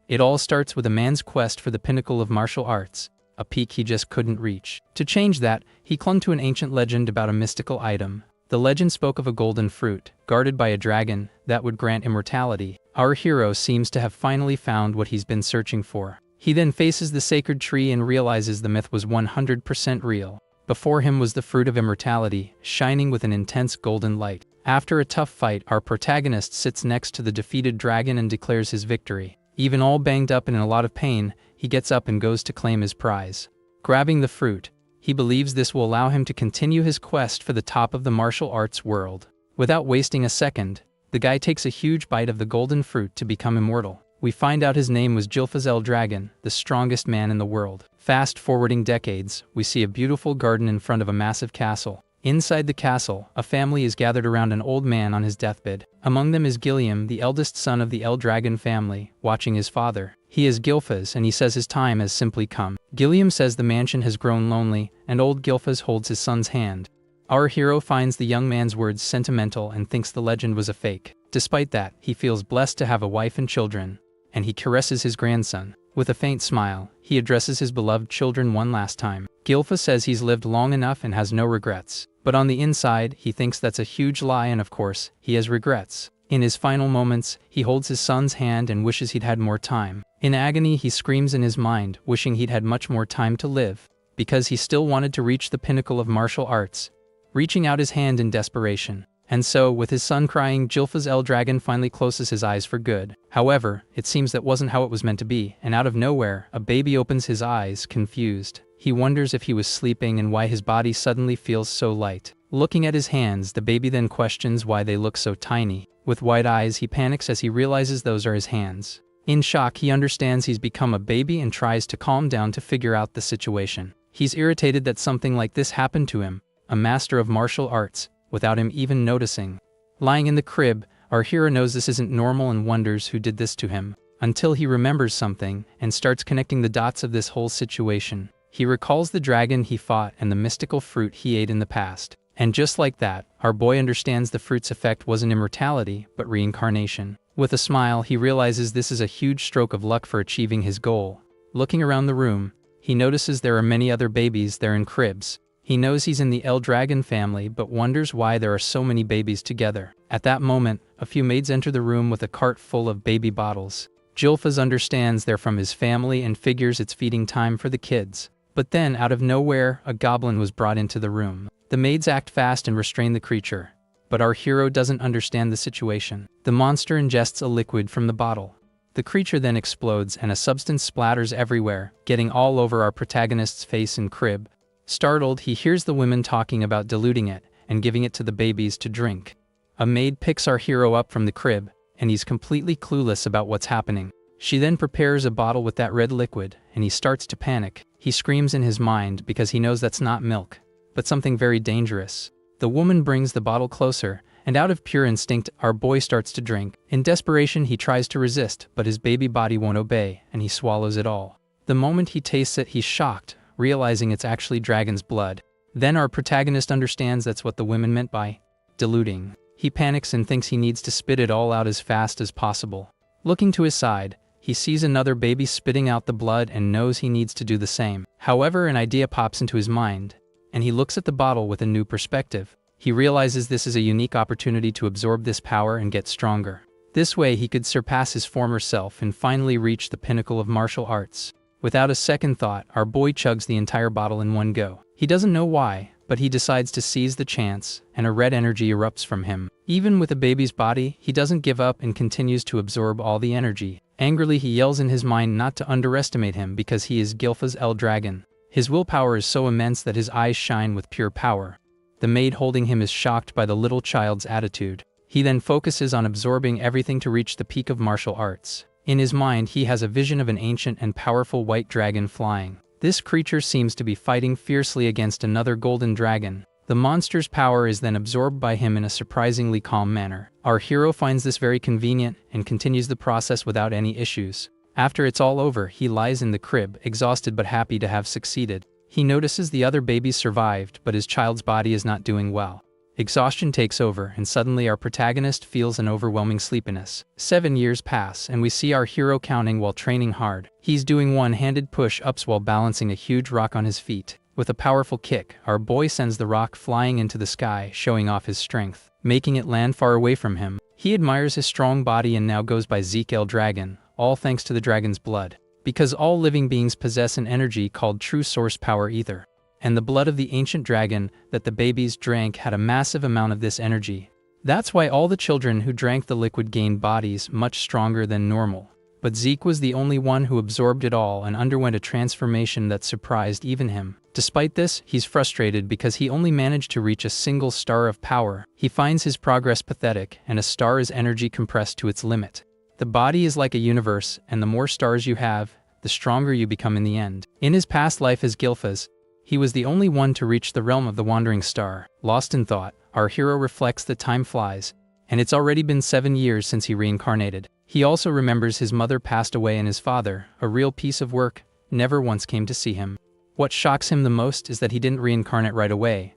It all starts with a man's quest for the pinnacle of martial arts, a peak he just couldn't reach. To change that, he clung to an ancient legend about a mystical item. The legend spoke of a golden fruit, guarded by a dragon, that would grant immortality. Our hero seems to have finally found what he's been searching for. He then faces the sacred tree and realizes the myth was 100% real. Before him was the fruit of immortality, shining with an intense golden light. After a tough fight, our protagonist sits next to the defeated dragon and declares his victory. Even all banged up and in a lot of pain, he gets up and goes to claim his prize. Grabbing the fruit, he believes this will allow him to continue his quest for the top of the martial arts world. Without wasting a second, the guy takes a huge bite of the golden fruit to become immortal. We find out his name was Jilfazel Dragon, the strongest man in the world. Fast forwarding decades, we see a beautiful garden in front of a massive castle. Inside the castle, a family is gathered around an old man on his deathbed. Among them is Gilliam, the eldest son of the El Dragon family, watching his father. He is Gilfaz and he says his time has simply come. Gilliam says the mansion has grown lonely, and old Gilfaz holds his son's hand. Our hero finds the young man's words sentimental and thinks the legend was a fake. Despite that, he feels blessed to have a wife and children, and he caresses his grandson. With a faint smile, he addresses his beloved children one last time. Gilfaz says he's lived long enough and has no regrets. But on the inside, he thinks that's a huge lie and of course, he has regrets. In his final moments, he holds his son's hand and wishes he'd had more time. In agony, he screams in his mind, wishing he'd had much more time to live, because he still wanted to reach the pinnacle of martial arts, reaching out his hand in desperation. And so, with his son crying, Jilfazel Dragon finally closes his eyes for good. However, it seems that wasn't how it was meant to be, and out of nowhere, a baby opens his eyes, confused. He wonders if he was sleeping and why his body suddenly feels so light. Looking at his hands, the baby then questions why they look so tiny. With wide eyes, he panics as he realizes those are his hands. In shock, he understands he's become a baby and tries to calm down to figure out the situation. He's irritated that something like this happened to him, a master of martial arts, without him even noticing. Lying in the crib, our hero knows this isn't normal and wonders who did this to him, until he remembers something and starts connecting the dots of this whole situation. He recalls the dragon he fought and the mystical fruit he ate in the past. And just like that, our boy understands the fruit's effect wasn't immortality, but reincarnation. With a smile, he realizes this is a huge stroke of luck for achieving his goal. Looking around the room, he notices there are many other babies there in cribs. He knows he's in the El Dragon family, but wonders why there are so many babies together. At that moment, a few maids enter the room with a cart full of baby bottles. Jilfaz understands they're from his family and figures it's feeding time for the kids. But then, out of nowhere, a goblin was brought into the room. The maids act fast and restrain the creature, but our hero doesn't understand the situation. The monster ingests a liquid from the bottle. The creature then explodes and a substance splatters everywhere, getting all over our protagonist's face and crib. Startled, he hears the women talking about diluting it and giving it to the babies to drink. A maid picks our hero up from the crib, and he's completely clueless about what's happening. She then prepares a bottle with that red liquid, and he starts to panic. He screams in his mind because he knows that's not milk, but something very dangerous. The woman brings the bottle closer, and out of pure instinct, our boy starts to drink. In desperation, he tries to resist, but his baby body won't obey, and he swallows it all. The moment he tastes it, he's shocked, realizing it's actually dragon's blood. Then our protagonist understands that's what the women meant by diluting. He panics and thinks he needs to spit it all out as fast as possible. Looking to his side, he sees another baby spitting out the blood and knows he needs to do the same. However, an idea pops into his mind, and he looks at the bottle with a new perspective. He realizes this is a unique opportunity to absorb this power and get stronger. This way, he could surpass his former self and finally reach the pinnacle of martial arts. Without a second thought, our boy chugs the entire bottle in one go. He doesn't know why, but he decides to seize the chance, and a red energy erupts from him. Even with a baby's body, he doesn't give up and continues to absorb all the energy. Angrily, he yells in his mind not to underestimate him because he is Gilfaz El Dragon. His willpower is so immense that his eyes shine with pure power. The maid holding him is shocked by the little child's attitude. He then focuses on absorbing everything to reach the peak of martial arts. In his mind, he has a vision of an ancient and powerful white dragon flying. This creature seems to be fighting fiercely against another golden dragon. The monster's power is then absorbed by him in a surprisingly calm manner. Our hero finds this very convenient and continues the process without any issues. After it's all over, he lies in the crib, exhausted but happy to have succeeded. He notices the other babies survived, but his child's body is not doing well. Exhaustion takes over, and suddenly our protagonist feels an overwhelming sleepiness. 7 years pass, and we see our hero counting while training hard. He's doing one-handed push-ups while balancing a huge rock on his feet. With a powerful kick, our boy sends the rock flying into the sky, showing off his strength, making it land far away from him. He admires his strong body and now goes by Zeke L. Dragon, all thanks to the dragon's blood. Because all living beings possess an energy called true source power ether. And the blood of the ancient dragon that the babies drank had a massive amount of this energy. That's why all the children who drank the liquid gained bodies much stronger than normal. But Zeke was the only one who absorbed it all and underwent a transformation that surprised even him. Despite this, he's frustrated because he only managed to reach a single star of power. He finds his progress pathetic, and a star is energy compressed to its limit. The body is like a universe, and the more stars you have, the stronger you become in the end. In his past life as Gilphas, he was the only one to reach the realm of the wandering star. Lost in thought, our hero reflects that time flies, and it's already been 7 years since he reincarnated. He also remembers his mother passed away and his father, a real piece of work, never once came to see him. What shocks him the most is that he didn't reincarnate right away,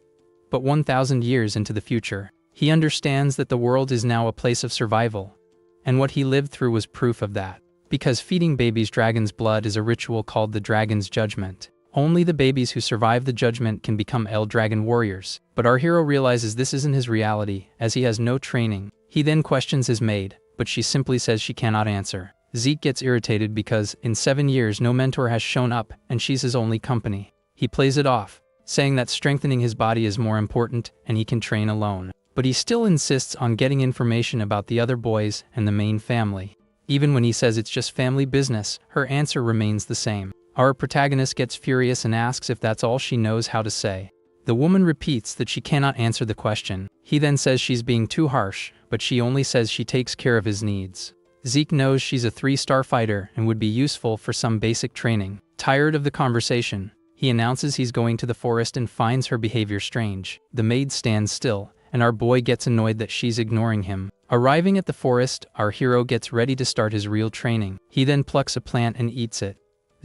but 1,000 years into the future. He understands that the world is now a place of survival, and what he lived through was proof of that. Because feeding babies dragon's blood is a ritual called the Dragon's Judgment. Only the babies who survive the judgment can become El Dragon warriors. But our hero realizes this isn't his reality, as he has no training. He then questions his maid, but she simply says she cannot answer. Zeke gets irritated because, in 7 years, no mentor has shown up, and she's his only company. He plays it off, saying that strengthening his body is more important, and he can train alone. But he still insists on getting information about the other boys and the main family. Even when he says it's just family business, her answer remains the same. Our protagonist gets furious and asks if that's all she knows how to say. The woman repeats that she cannot answer the question. He then says she's being too harsh, but she only says she takes care of his needs. Zeke knows she's a 3-star fighter and would be useful for some basic training. Tired of the conversation, he announces he's going to the forest and finds her behavior strange. The maid stands still, and our boy gets annoyed that she's ignoring him. Arriving at the forest, our hero gets ready to start his real training. He then plucks a plant and eats it.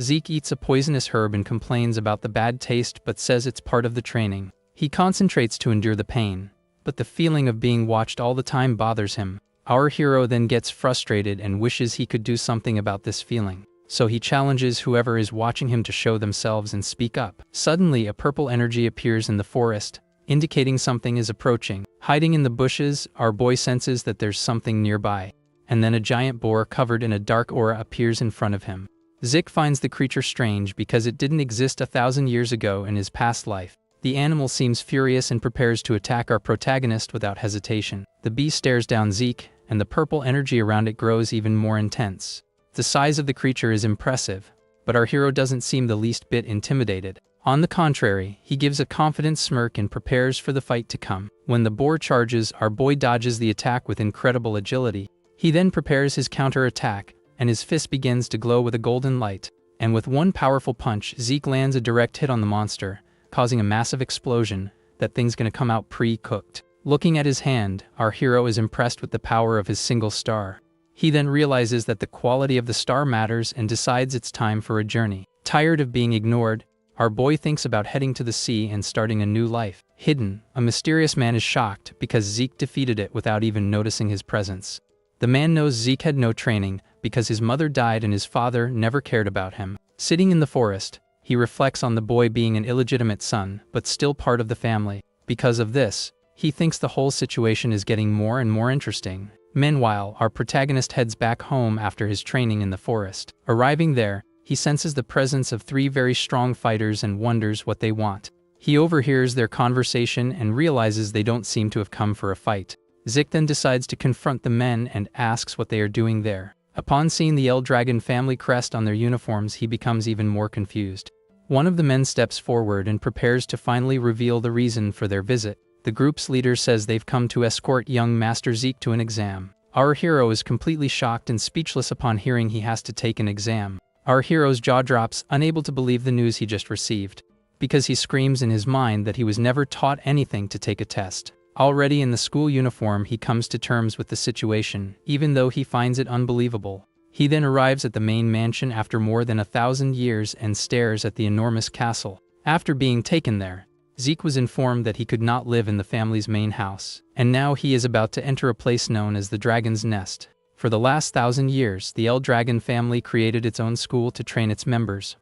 Zeke eats a poisonous herb and complains about the bad taste but says it's part of the training. He concentrates to endure the pain, but the feeling of being watched all the time bothers him. Our hero then gets frustrated and wishes he could do something about this feeling. So he challenges whoever is watching him to show themselves and speak up. Suddenly, a purple energy appears in the forest, indicating something is approaching. Hiding in the bushes, our boy senses that there's something nearby, and then a giant boar covered in a dark aura appears in front of him. Zeke finds the creature strange because it didn't exist 1,000 years ago in his past life. The animal seems furious and prepares to attack our protagonist without hesitation. The beast stares down Zeke, and the purple energy around it grows even more intense. The size of the creature is impressive, but our hero doesn't seem the least bit intimidated. On the contrary, he gives a confident smirk and prepares for the fight to come. When the boar charges, our boy dodges the attack with incredible agility. He then prepares his counter-attack, and his fist begins to glow with a golden light. And with one powerful punch, Zeke lands a direct hit on the monster, causing a massive explosion. That thing's gonna come out pre-cooked. Looking at his hand, our hero is impressed with the power of his single star. He then realizes that the quality of the star matters and decides it's time for a journey. Tired of being ignored, our boy thinks about heading to the sea and starting a new life. Hidden, a mysterious man is shocked because Zeke defeated it without even noticing his presence. The man knows Zeke had no training because his mother died and his father never cared about him. Sitting in the forest, he reflects on the boy being an illegitimate son, but still part of the family. Because of this, he thinks the whole situation is getting more and more interesting. Meanwhile, our protagonist heads back home after his training in the forest. Arriving there, he senses the presence of 3 very strong fighters and wonders what they want. He overhears their conversation and realizes they don't seem to have come for a fight. Zeke then decides to confront the men and asks what they are doing there. Upon seeing the El Dragon family crest on their uniforms, he becomes even more confused. One of the men steps forward and prepares to finally reveal the reason for their visit. The group's leader says they've come to escort young Master Zeke to an exam. Our hero is completely shocked and speechless upon hearing he has to take an exam. Our hero's jaw drops, unable to believe the news he just received, because he screams in his mind that he was never taught anything to take a test. Already in the school uniform, he comes to terms with the situation, even though he finds it unbelievable. He then arrives at the main mansion after more than 1,000 years and stares at the enormous castle. After being taken there, Zeke was informed that he could not live in the family's main house, and now he is about to enter a place known as the Dragon's Nest. For the last 1,000 years, the Dragon family created its own school to train its members.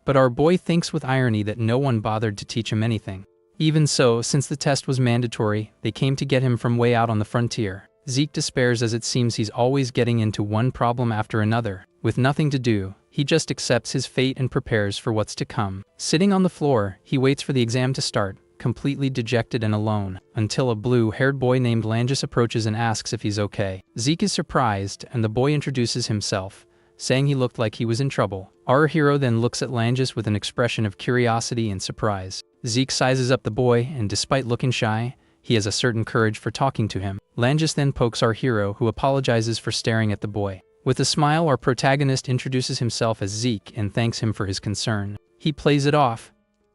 But our boy thinks with irony that no one bothered to teach him anything. Even so, since the test was mandatory, they came to get him from way out on the frontier. Zeke despairs as it seems he's always getting into one problem after another. With nothing to do, he just accepts his fate and prepares for what's to come. Sitting on the floor, he waits for the exam to start, completely dejected and alone, until a blue-haired boy named Langus approaches and asks if he's okay. Zeke is surprised, and the boy introduces himself, saying he looked like he was in trouble. Our hero then looks at Langus with an expression of curiosity and surprise. Zeke sizes up the boy, and despite looking shy, he has a certain courage for talking to him. Langus then pokes our hero, who apologizes for staring at the boy. With a smile, our protagonist introduces himself as Zeke and thanks him for his concern. He plays it off,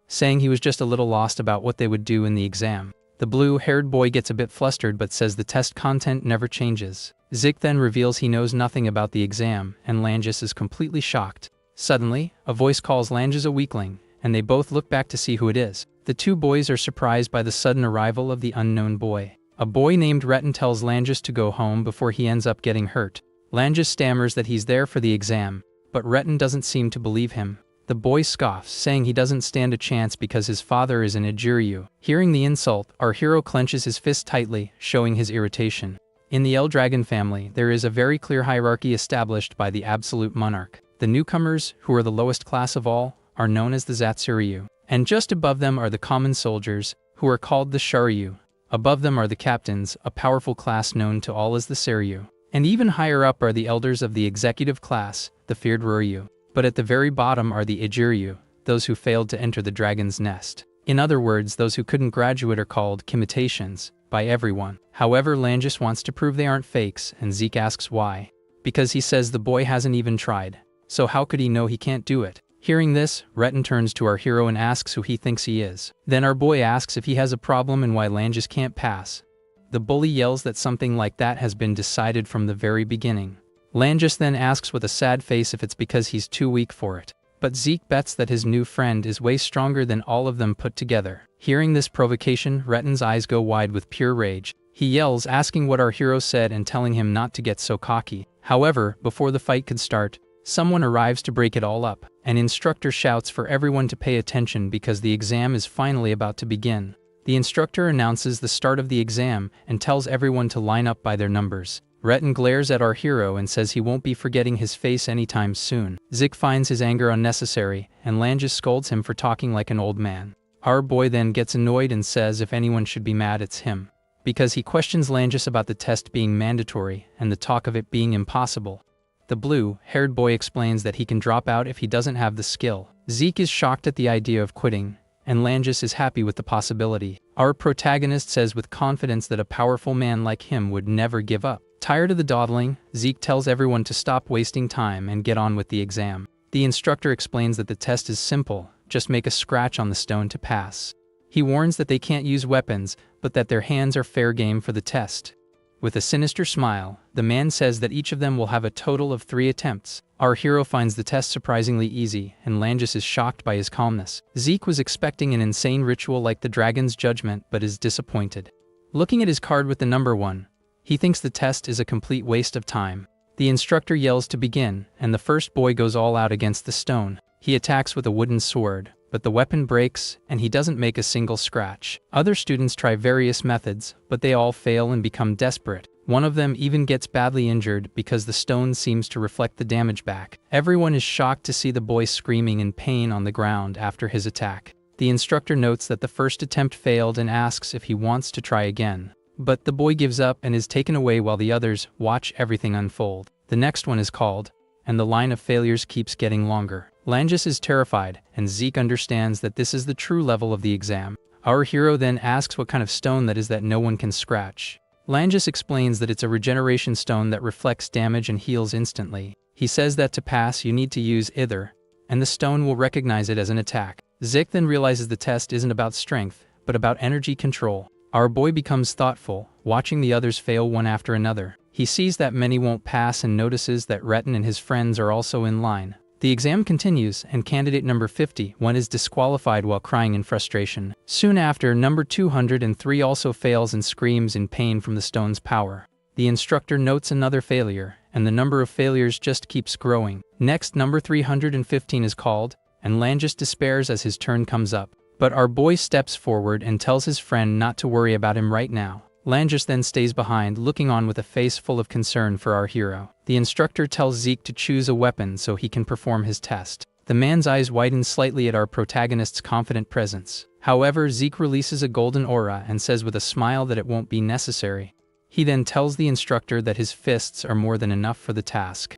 saying he was just a little lost about what they would do in the exam. The blue-haired boy gets a bit flustered but says the test content never changes. Zeke then reveals he knows nothing about the exam, and Langus is completely shocked. Suddenly, a voice calls Langus a weakling, and they both look back to see who it is. The two boys are surprised by the sudden arrival of the unknown boy. A boy named Retin tells Langus to go home before he ends up getting hurt. Langus stammers that he's there for the exam, but Retin doesn't seem to believe him. The boy scoffs, saying he doesn't stand a chance because his father is an Ejiryu. Hearing the insult, our hero clenches his fist tightly, showing his irritation. In the Dragon family, there is a very clear hierarchy established by the absolute monarch. The newcomers, who are the lowest class of all, are known as the Zatsuryu. And just above them are the common soldiers, who are called the Sharyu. Above them are the captains, a powerful class known to all as the Seiryu. And even higher up are the elders of the executive class, the feared Ruryu. But at the very bottom are the Ejiryu, those who failed to enter the Dragon's Nest. In other words, those who couldn't graduate are called kimitations by everyone. However, Langus wants to prove they aren't fakes, and Zeke asks why. Because he says the boy hasn't even tried. So how could he know he can't do it? Hearing this, Retin turns to our hero and asks who he thinks he is. Then our boy asks if he has a problem and why Langus can't pass. The bully yells that something like that has been decided from the very beginning. Langus then asks with a sad face if it's because he's too weak for it. But Zeke bets that his new friend is way stronger than all of them put together. Hearing this provocation, Retin's eyes go wide with pure rage. He yells, asking what our hero said and telling him not to get so cocky. However, before the fight could start, someone arrives to break it all up. An instructor shouts for everyone to pay attention because the exam is finally about to begin. The instructor announces the start of the exam and tells everyone to line up by their numbers. Retin glares at our hero and says he won't be forgetting his face anytime soon. Zeke finds his anger unnecessary, and Langus scolds him for talking like an old man. Our boy then gets annoyed and says if anyone should be mad, it's him. Because he questions Langus about the test being mandatory and the talk of it being impossible. The blue-haired boy explains that he can drop out if he doesn't have the skill. Zeke is shocked at the idea of quitting, and Langus is happy with the possibility. Our protagonist says with confidence that a powerful man like him would never give up. Tired of the dawdling, Zeke tells everyone to stop wasting time and get on with the exam. The instructor explains that the test is simple, just make a scratch on the stone to pass. He warns that they can't use weapons, but that their hands are fair game for the test. With a sinister smile, the man says that each of them will have a total of 3 attempts. Our hero finds the test surprisingly easy, and Langus is shocked by his calmness. Zeke was expecting an insane ritual like the Dragon's Judgment, but is disappointed. Looking at his card with the number 1, he thinks the test is a complete waste of time. The instructor yells to begin, and the first boy goes all out against the stone. He attacks with a wooden sword, but the weapon breaks, and he doesn't make a single scratch. Other students try various methods, but they all fail and become desperate. One of them even gets badly injured because the stone seems to reflect the damage back. Everyone is shocked to see the boy screaming in pain on the ground after his attack. The instructor notes that the first attempt failed and asks if he wants to try again. But the boy gives up and is taken away while the others watch everything unfold. The next one is called, and the line of failures keeps getting longer. Langus is terrified, and Zeke understands that this is the true level of the exam. Our hero then asks what kind of stone that is that no one can scratch. Langus explains that it's a regeneration stone that reflects damage and heals instantly. He says that to pass you need to use either, and the stone will recognize it as an attack. Zeke then realizes the test isn't about strength, but about energy control. Our boy becomes thoughtful, watching the others fail one after another. He sees that many won't pass and notices that Retin and his friends are also in line. The exam continues, and candidate number 51 is disqualified while crying in frustration. Soon after, number 203 also fails and screams in pain from the stone's power. The instructor notes another failure, and the number of failures just keeps growing. Next, number 315 is called, and Langus despairs as his turn comes up. But our boy steps forward and tells his friend not to worry about him right now. Langus then stays behind, looking on with a face full of concern for our hero. The instructor tells Zeke to choose a weapon so he can perform his test. The man's eyes widen slightly at our protagonist's confident presence. However, Zeke releases a golden aura and says with a smile that it won't be necessary. He then tells the instructor that his fists are more than enough for the task.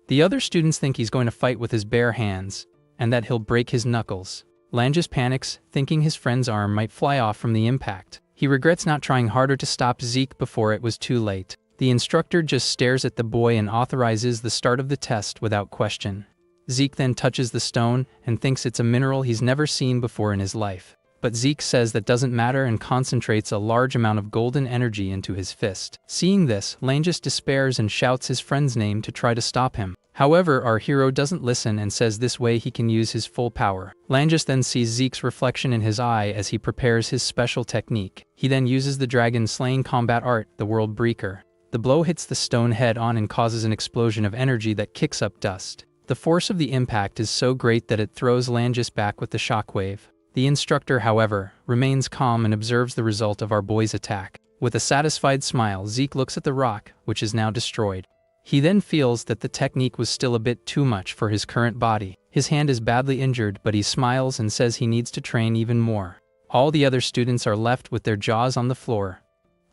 The other students think he's going to fight with his bare hands, and that he'll break his knuckles. Langus panics, thinking his friend's arm might fly off from the impact. He regrets not trying harder to stop Zeke before it was too late. The instructor just stares at the boy and authorizes the start of the test without question. Zeke then touches the stone and thinks it's a mineral he's never seen before in his life. But Zeke says that doesn't matter and concentrates a large amount of golden energy into his fist. Seeing this, Langus despairs and shouts his friend's name to try to stop him. However, our hero doesn't listen and says this way he can use his full power. Langus then sees Zeke's reflection in his eye as he prepares his special technique. He then uses the dragon-slaying combat art, the World Breaker. The blow hits the stone head on and causes an explosion of energy that kicks up dust. The force of the impact is so great that it throws Langus back with the shockwave. The instructor, however, remains calm and observes the result of our boy's attack. With a satisfied smile, Zeke looks at the rock, which is now destroyed. He then feels that the technique was still a bit too much for his current body. His hand is badly injured, but he smiles and says he needs to train even more. All the other students are left with their jaws on the floor,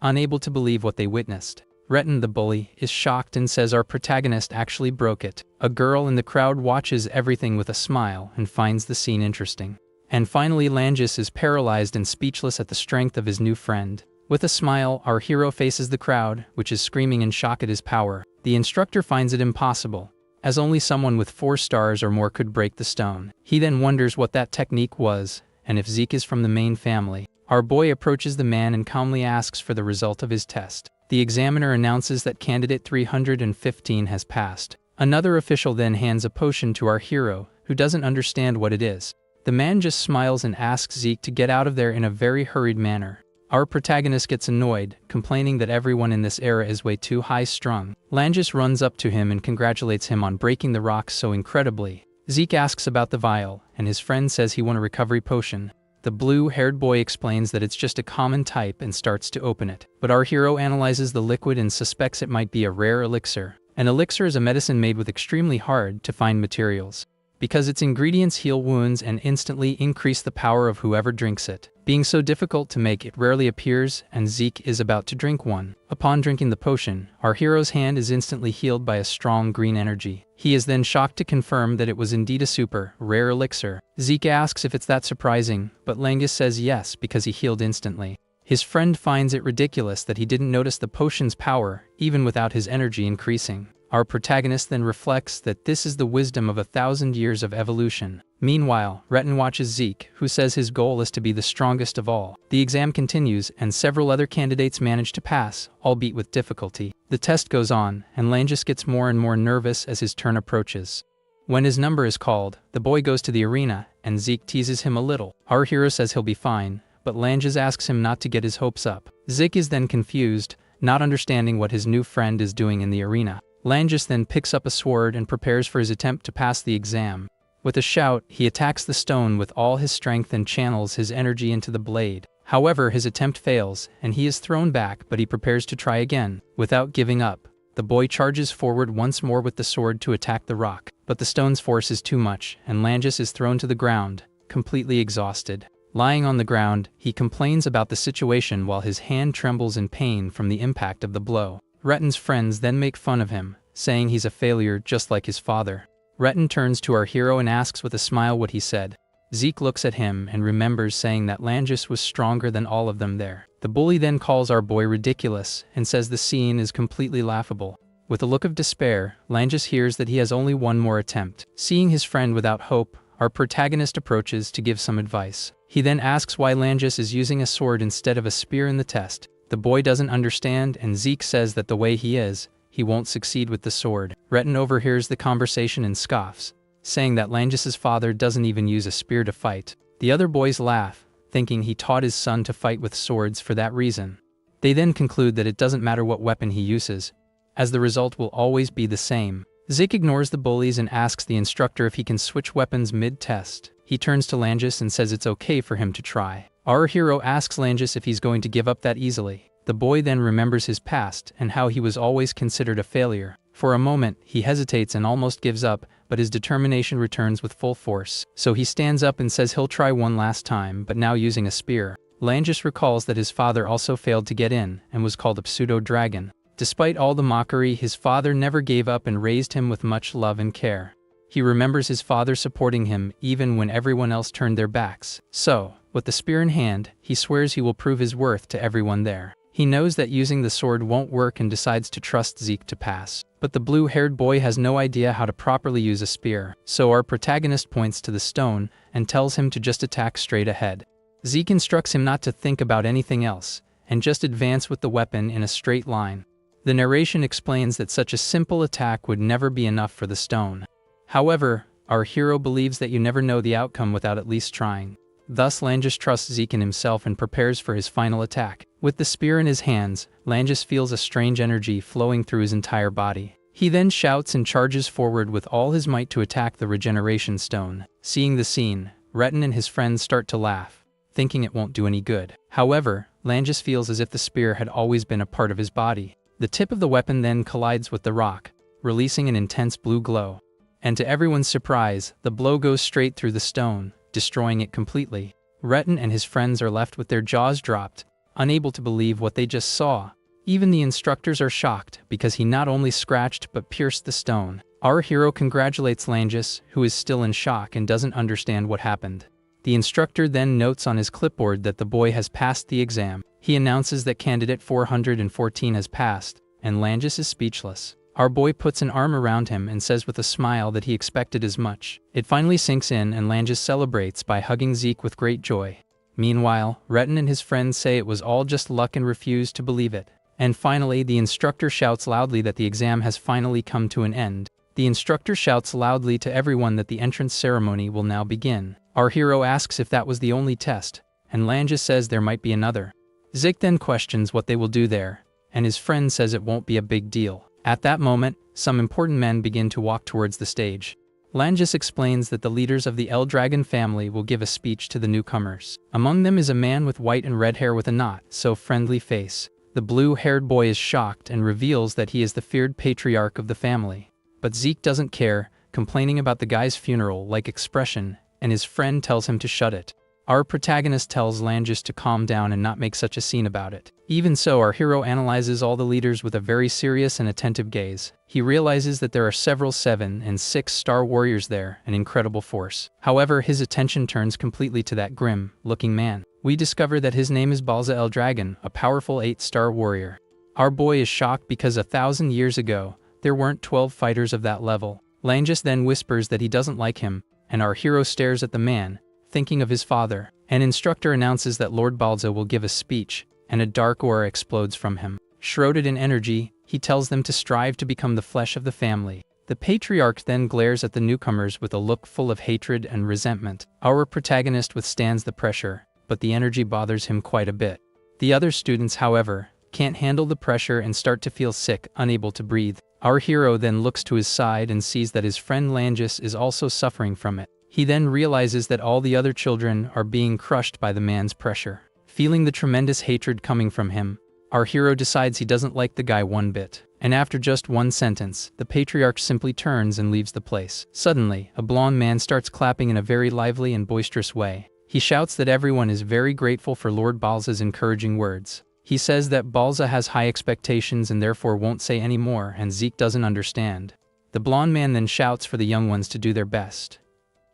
unable to believe what they witnessed. Retin, the bully, is shocked and says our protagonist actually broke it. A girl in the crowd watches everything with a smile and finds the scene interesting. And finally, Langus is paralyzed and speechless at the strength of his new friend. With a smile, our hero faces the crowd, which is screaming in shock at his power. The instructor finds it impossible, as only someone with 4 stars or more could break the stone. He then wonders what that technique was, and if Zeke is from the main family. Our boy approaches the man and calmly asks for the result of his test. The examiner announces that candidate 315 has passed. Another official then hands a potion to our hero, who doesn't understand what it is. The man just smiles and asks Zeke to get out of there in a very hurried manner. Our protagonist gets annoyed, complaining that everyone in this era is way too high-strung. Langus runs up to him and congratulates him on breaking the rock so incredibly. Zeke asks about the vial, and his friend says he wants a recovery potion. The blue-haired boy explains that it's just a common type and starts to open it. But our hero analyzes the liquid and suspects it might be a rare elixir. An elixir is a medicine made with extremely hard-to-find materials, because its ingredients heal wounds and instantly increase the power of whoever drinks it. Being so difficult to make, it rarely appears, and Zeke is about to drink one. Upon drinking the potion, our hero's hand is instantly healed by a strong green energy. He is then shocked to confirm that it was indeed a super rare elixir. Zeke asks if it's that surprising, but Langus says yes because he healed instantly. His friend finds it ridiculous that he didn't notice the potion's power, even without his energy increasing. Our protagonist then reflects that this is the wisdom of 1,000 years of evolution. Meanwhile, Retin watches Zeke, who says his goal is to be the strongest of all. The exam continues, and several other candidates manage to pass, albeit with difficulty. The test goes on, and Langus gets more and more nervous as his turn approaches. When his number is called, the boy goes to the arena, and Zeke teases him a little. Our hero says he'll be fine, but Langus asks him not to get his hopes up. Zeke is then confused, not understanding what his new friend is doing in the arena. Langus then picks up a sword and prepares for his attempt to pass the exam. With a shout, he attacks the stone with all his strength and channels his energy into the blade. However, his attempt fails, and he is thrown back, but he prepares to try again. Without giving up, the boy charges forward once more with the sword to attack the rock. But the stone's force is too much, and Langus is thrown to the ground, completely exhausted. Lying on the ground, he complains about the situation while his hand trembles in pain from the impact of the blow. Retin's friends then make fun of him, saying he's a failure just like his father. Retin turns to our hero and asks with a smile what he said. Zeke looks at him and remembers saying that Langus was stronger than all of them there. The bully then calls our boy ridiculous and says the scene is completely laughable. With a look of despair, Langus hears that he has only one more attempt. Seeing his friend without hope, our protagonist approaches to give some advice. He then asks why Langus is using a sword instead of a spear in the test. The boy doesn't understand, and Zeke says that the way he is, he won't succeed with the sword. Retin overhears the conversation and scoffs. saying that Langis's father doesn't even use a spear to fight. The other boys laugh, thinking he taught his son to fight with swords for that reason. They then conclude that it doesn't matter what weapon he uses, as the result will always be the same. Zik ignores the bullies and asks the instructor if he can switch weapons mid-test. He turns to Langis and says it's okay for him to try. Our hero asks Langis if he's going to give up that easily. The boy then remembers his past and how he was always considered a failure. For a moment, he hesitates and almost gives up, but his determination returns with full force. So he stands up and says he'll try one last time, but now using a spear. Langis recalls that his father also failed to get in and was called a pseudo-dragon. Despite all the mockery, his father never gave up and raised him with much love and care. He remembers his father supporting him even when everyone else turned their backs. So, with the spear in hand, he swears he will prove his worth to everyone there. He knows that using the sword won't work and decides to trust Zeke to pass. But the blue-haired boy has no idea how to properly use a spear, so our protagonist points to the stone and tells him to just attack straight ahead. Zeke instructs him not to think about anything else, and just advance with the weapon in a straight line. The narration explains that such a simple attack would never be enough for the stone. However, our hero believes that you never know the outcome without at least trying. Thus Langis trusts Zeke in himself and prepares for his final attack. With the spear in his hands, Langis feels a strange energy flowing through his entire body. He then shouts and charges forward with all his might to attack the regeneration stone. Seeing the scene, Retin and his friends start to laugh, thinking it won't do any good. However, Langis feels as if the spear had always been a part of his body. The tip of the weapon then collides with the rock, releasing an intense blue glow. And to everyone's surprise, the blow goes straight through the stone, destroying it completely. Retin and his friends are left with their jaws dropped, unable to believe what they just saw. Even the instructors are shocked because he not only scratched but pierced the stone. Our hero congratulates Langis, who is still in shock and doesn't understand what happened. The instructor then notes on his clipboard that the boy has passed the exam. He announces that candidate 414 has passed, and Langis is speechless. Our boy puts an arm around him and says with a smile that he expected as much. It finally sinks in and Langis celebrates by hugging Zeke with great joy. Meanwhile, Retin and his friends say it was all just luck and refuse to believe it. And finally, the instructor shouts loudly that the exam has finally come to an end. The instructor shouts loudly to everyone that the entrance ceremony will now begin. Our hero asks if that was the only test, and Langis says there might be another. Zeke then questions what they will do there, and his friend says it won't be a big deal. At that moment, some important men begin to walk towards the stage. Langis explains that the leaders of the L-Dragon family will give a speech to the newcomers. Among them is a man with white and red hair with a not-so-friendly face. The blue-haired boy is shocked and reveals that he is the feared patriarch of the family. But Zeke doesn't care, complaining about the guy's funeral-like expression, and his friend tells him to shut it. Our protagonist tells Langis to calm down and not make such a scene about it. Even so, our hero analyzes all the leaders with a very serious and attentive gaze. He realizes that there are several 7- and 6-star warriors there, an incredible force. However, his attention turns completely to that grim-looking man. We discover that his name is Balza El Dragon, a powerful 8-star warrior. Our boy is shocked because 1,000 years ago, there weren't 12 fighters of that level. Langis then whispers that he doesn't like him, and our hero stares at the man, thinking of his father. An instructor announces that Lord Balza will give a speech, and a dark aura explodes from him. Shrouded in energy, he tells them to strive to become the flesh of the family. The Patriarch then glares at the newcomers with a look full of hatred and resentment. Our protagonist withstands the pressure, but the energy bothers him quite a bit. The other students, however, can't handle the pressure and start to feel sick, unable to breathe. Our hero then looks to his side and sees that his friend Langis is also suffering from it. He then realizes that all the other children are being crushed by the man's pressure. Feeling the tremendous hatred coming from him, our hero decides he doesn't like the guy one bit. And after just one sentence, the Patriarch simply turns and leaves the place. Suddenly, a blonde man starts clapping in a very lively and boisterous way. He shouts that everyone is very grateful for Lord Balza's encouraging words. He says that Balza has high expectations and therefore won't say any more, and Zeke doesn't understand. The blonde man then shouts for the young ones to do their best.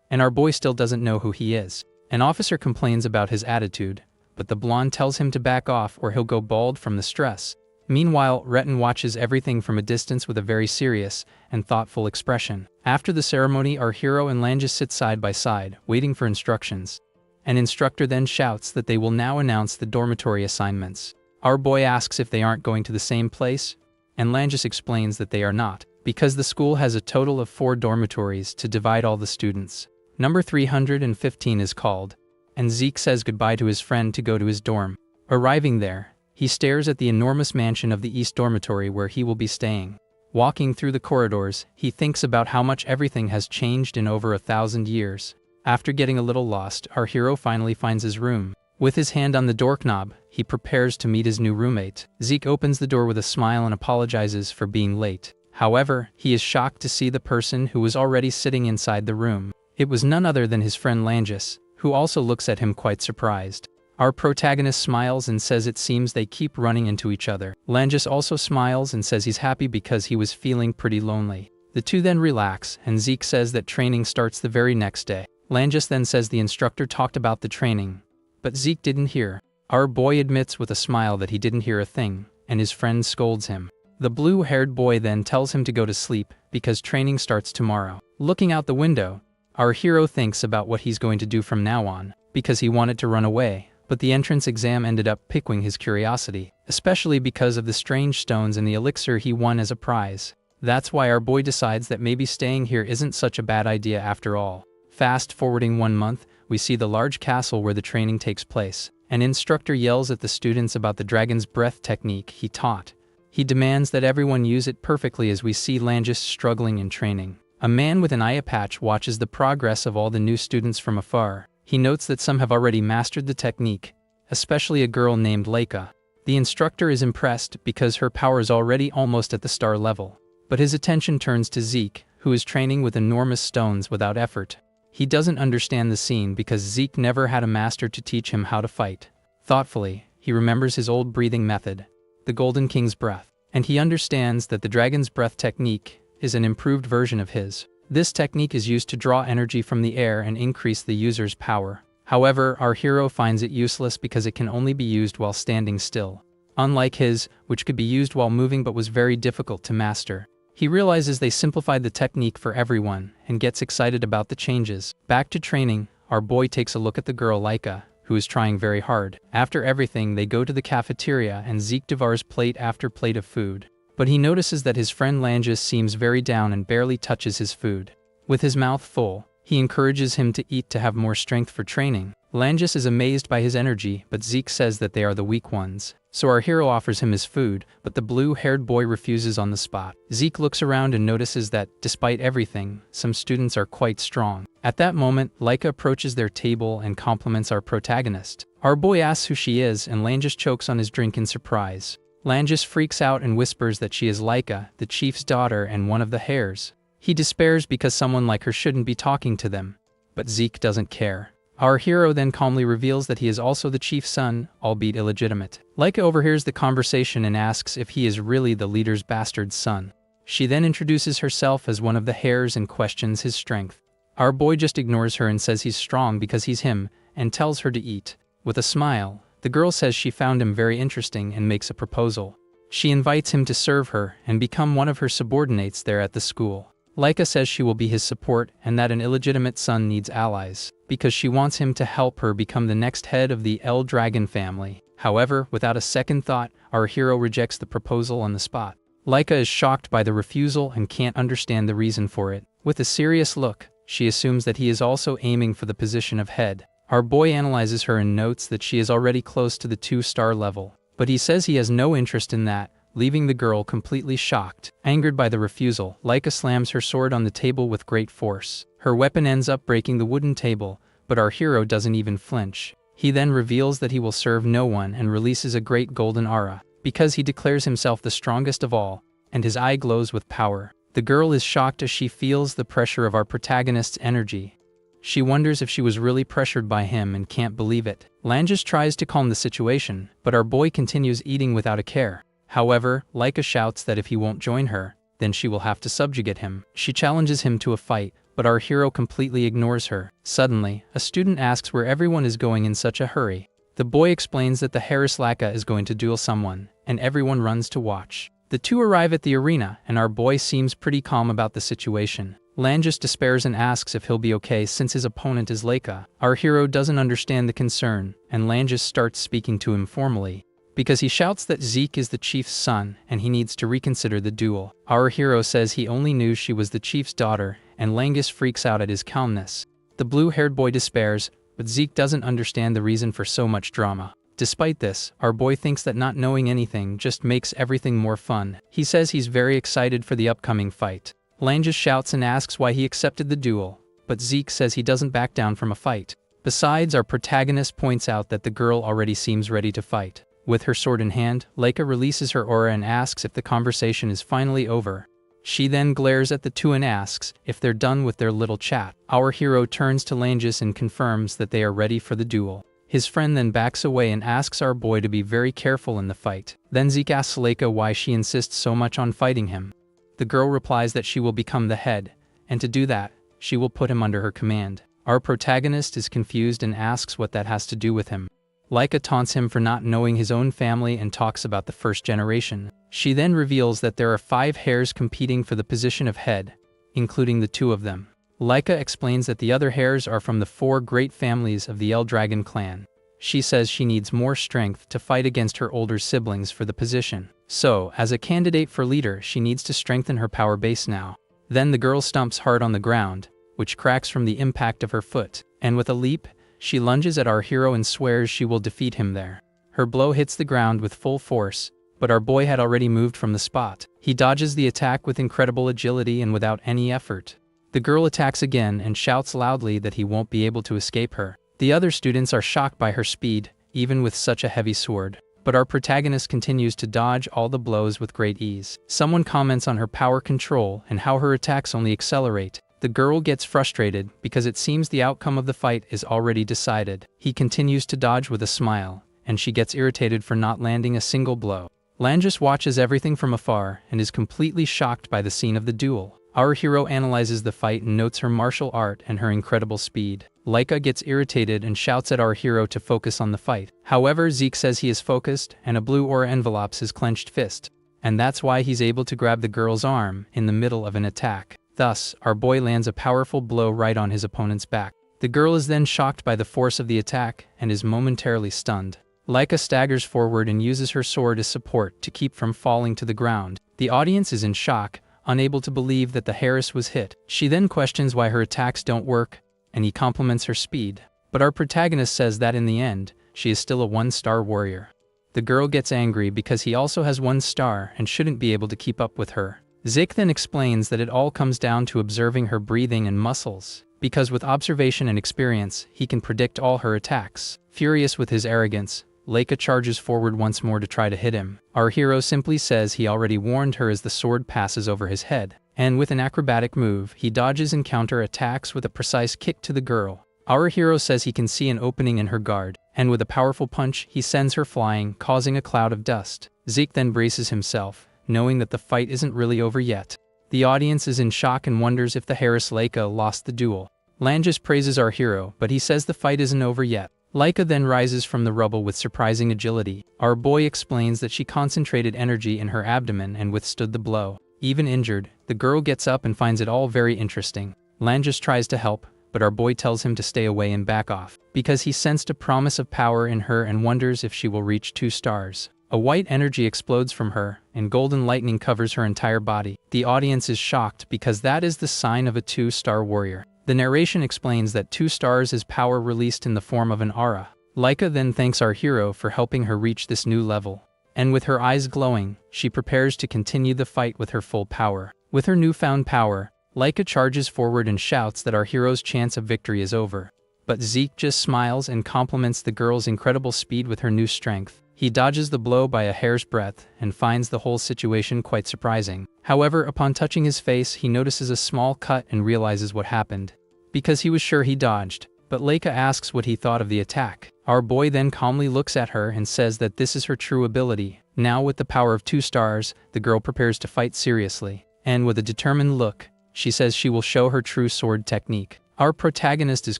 And our boy still doesn't know who he is. An officer complains about his attitude, but the blonde tells him to back off or he'll go bald from the stress. Meanwhile, Retin watches everything from a distance with a very serious and thoughtful expression. After the ceremony, our hero and Langis sit side by side, waiting for instructions. An instructor then shouts that they will now announce the dormitory assignments. Our boy asks if they aren't going to the same place, and Langis explains that they are not, because the school has a total of 4 dormitories to divide all the students. Number 315 is called, and Zeke says goodbye to his friend to go to his dorm. Arriving there, he stares at the enormous mansion of the East Dormitory where he will be staying. Walking through the corridors, he thinks about how much everything has changed in over 1,000 years. After getting a little lost, our hero finally finds his room. With his hand on the doorknob, he prepares to meet his new roommate. Zeke opens the door with a smile and apologizes for being late. However, he is shocked to see the person who was already sitting inside the room. It was none other than his friend Langis, who also looks at him quite surprised. Our protagonist smiles and says it seems they keep running into each other. Langis also smiles and says he's happy because he was feeling pretty lonely. The two then relax, and Zeke says that training starts the very next day. Langis then says the instructor talked about the training, but Zeke didn't hear. Our boy admits with a smile that he didn't hear a thing, and his friend scolds him. The blue-haired boy then tells him to go to sleep because training starts tomorrow. Looking out the window, our hero thinks about what he's going to do from now on, because he wanted to run away, but the entrance exam ended up piquing his curiosity, especially because of the strange stones and the elixir he won as a prize. That's why our boy decides that maybe staying here isn't such a bad idea after all. Fast forwarding 1 month, we see the large castle where the training takes place. An instructor yells at the students about the dragon's breath technique he taught. He demands that everyone use it perfectly as we see Langis struggling in training. A man with an eye patch watches the progress of all the new students from afar. He notes that some have already mastered the technique, especially a girl named Leica. The instructor is impressed because her power is already almost at the star level. But his attention turns to Zeke, who is training with enormous stones without effort. He doesn't understand the scene because Zeke never had a master to teach him how to fight. Thoughtfully, he remembers his old breathing method, the Golden King's breath, and he understands that the dragon's breath technique is an improved version of his. This technique is used to draw energy from the air and increase the user's power. However, our hero finds it useless because it can only be used while standing still. Unlike his, which could be used while moving but was very difficult to master. He realizes they simplified the technique for everyone and gets excited about the changes. Back to training, our boy takes a look at the girl Leica, who is trying very hard. After everything, they go to the cafeteria and Zeke devours plate after plate of food. But he notices that his friend Langis seems very down and barely touches his food. With his mouth full, he encourages him to eat to have more strength for training. Langis is amazed by his energy, but Zeke says that they are the weak ones. So our hero offers him his food, but the blue-haired boy refuses on the spot. Zeke looks around and notices that, despite everything, some students are quite strong. At that moment, Leica approaches their table and compliments our protagonist. Our boy asks who she is, and Langis chokes on his drink in surprise. Langis freaks out and whispers that she is Leica, the chief's daughter and one of the heirs. He despairs because someone like her shouldn't be talking to them. But Zeke doesn't care. Our hero then calmly reveals that he is also the chief's son, albeit illegitimate. Leica overhears the conversation and asks if he is really the leader's bastard son. She then introduces herself as one of the heirs and questions his strength. Our boy just ignores her and says he's strong because he's him, and tells her to eat. With a smile, the girl says she found him very interesting and makes a proposal. She invites him to serve her and become one of her subordinates there at the school. Leica says she will be his support and that an illegitimate son needs allies, because she wants him to help her become the next head of the El Dragon family. However, without a second thought, our hero rejects the proposal on the spot. Leica is shocked by the refusal and can't understand the reason for it. With a serious look, she assumes that he is also aiming for the position of head. Our boy analyzes her and notes that she is already close to the 2-star level, but he says he has no interest in that, leaving the girl completely shocked. Angered by the refusal, Leica slams her sword on the table with great force. Her weapon ends up breaking the wooden table, but our hero doesn't even flinch. He then reveals that he will serve no one and releases a great golden aura, because he declares himself the strongest of all, and his eye glows with power. The girl is shocked as she feels the pressure of our protagonist's energy. She wonders if she was really pressured by him and can't believe it. Langis tries to calm the situation, but our boy continues eating without a care. However, Leica shouts that if he won't join her, then she will have to subjugate him. She challenges him to a fight, but our hero completely ignores her. Suddenly, a student asks where everyone is going in such a hurry. The boy explains that the Harris Leica is going to duel someone, and everyone runs to watch. The two arrive at the arena, and our boy seems pretty calm about the situation. Langis despairs and asks if he'll be okay since his opponent is Leica. Our hero doesn't understand the concern, and Langis starts speaking to him formally, because he shouts that Zeke is the chief's son and he needs to reconsider the duel. Our hero says he only knew she was the chief's daughter, and Langus freaks out at his calmness. The blue-haired boy despairs, but Zeke doesn't understand the reason for so much drama. Despite this, our boy thinks that not knowing anything just makes everything more fun. He says he's very excited for the upcoming fight. Langus shouts and asks why he accepted the duel, but Zeke says he doesn't back down from a fight. Besides, our protagonist points out that the girl already seems ready to fight. With her sword in hand, Leica releases her aura and asks if the conversation is finally over. She then glares at the two and asks if they're done with their little chat. Our hero turns to Langus and confirms that they are ready for the duel. His friend then backs away and asks our boy to be very careful in the fight. Then Zeke asks Leica why she insists so much on fighting him. The girl replies that she will become the head, and to do that, she will put him under her command. Our protagonist is confused and asks what that has to do with him. Leica taunts him for not knowing his own family and talks about the first generation. She then reveals that there are 5 heirs competing for the position of head, including the 2 of them. Leica explains that the other heirs are from the 4 great families of the Eldragon clan. She says she needs more strength to fight against her older siblings for the position. So, as a candidate for leader, she needs to strengthen her power base now. Then the girl stomps hard on the ground, which cracks from the impact of her foot, and with a leap, she lunges at our hero and swears she will defeat him there. Her blow hits the ground with full force, but our boy had already moved from the spot. He dodges the attack with incredible agility and without any effort. The girl attacks again and shouts loudly that he won't be able to escape her. The other students are shocked by her speed, even with such a heavy sword. But our protagonist continues to dodge all the blows with great ease. Someone comments on her power control and how her attacks only accelerate. The girl gets frustrated because it seems the outcome of the fight is already decided. He continues to dodge with a smile, and she gets irritated for not landing a single blow. Langus watches everything from afar and is completely shocked by the scene of the duel. Our hero analyzes the fight and notes her martial art and her incredible speed. Leica gets irritated and shouts at our hero to focus on the fight. However, Zeke says he is focused, and a blue aura envelopes his clenched fist, and that's why he's able to grab the girl's arm in the middle of an attack. Thus, our boy lands a powerful blow right on his opponent's back. The girl is then shocked by the force of the attack and is momentarily stunned. Leica staggers forward and uses her sword as support to keep from falling to the ground. The audience is in shock, unable to believe that the heiress was hit. She then questions why her attacks don't work, and he compliments her speed. But our protagonist says that in the end, she is still a 1-star warrior. The girl gets angry because he also has 1 star and shouldn't be able to keep up with her. Zeke then explains that it all comes down to observing her breathing and muscles, because with observation and experience, he can predict all her attacks. Furious with his arrogance, Leica charges forward once more to try to hit him. Our hero simply says he already warned her as the sword passes over his head, and with an acrobatic move, he dodges and counter-attacks with a precise kick to the girl. Our hero says he can see an opening in her guard, and with a powerful punch, he sends her flying, causing a cloud of dust. Zeke then braces himself, knowing that the fight isn't really over yet. The audience is in shock and wonders if the Harris Leica lost the duel. Langus praises our hero, but he says the fight isn't over yet. Leica then rises from the rubble with surprising agility. Our boy explains that she concentrated energy in her abdomen and withstood the blow. Even injured, the girl gets up and finds it all very interesting. Langus tries to help, but our boy tells him to stay away and back off, because he sensed a promise of power in her and wonders if she will reach 2 stars. A white energy explodes from her, and golden lightning covers her entire body. The audience is shocked because that is the sign of a 2-star warrior. The narration explains that 2 stars is power released in the form of an aura. Leica then thanks our hero for helping her reach this new level. And with her eyes glowing, she prepares to continue the fight with her full power. With her newfound power, Leica charges forward and shouts that our hero's chance of victory is over. But Zeke just smiles and compliments the girl's incredible speed with her new strength. He dodges the blow by a hair's breadth and finds the whole situation quite surprising. However, upon touching his face, he notices a small cut and realizes what happened, because he was sure he dodged. But Leica asks what he thought of the attack. Our boy then calmly looks at her and says that this is her true ability. Now with the power of 2 stars, the girl prepares to fight seriously. And with a determined look, she says she will show her true sword technique. Our protagonist is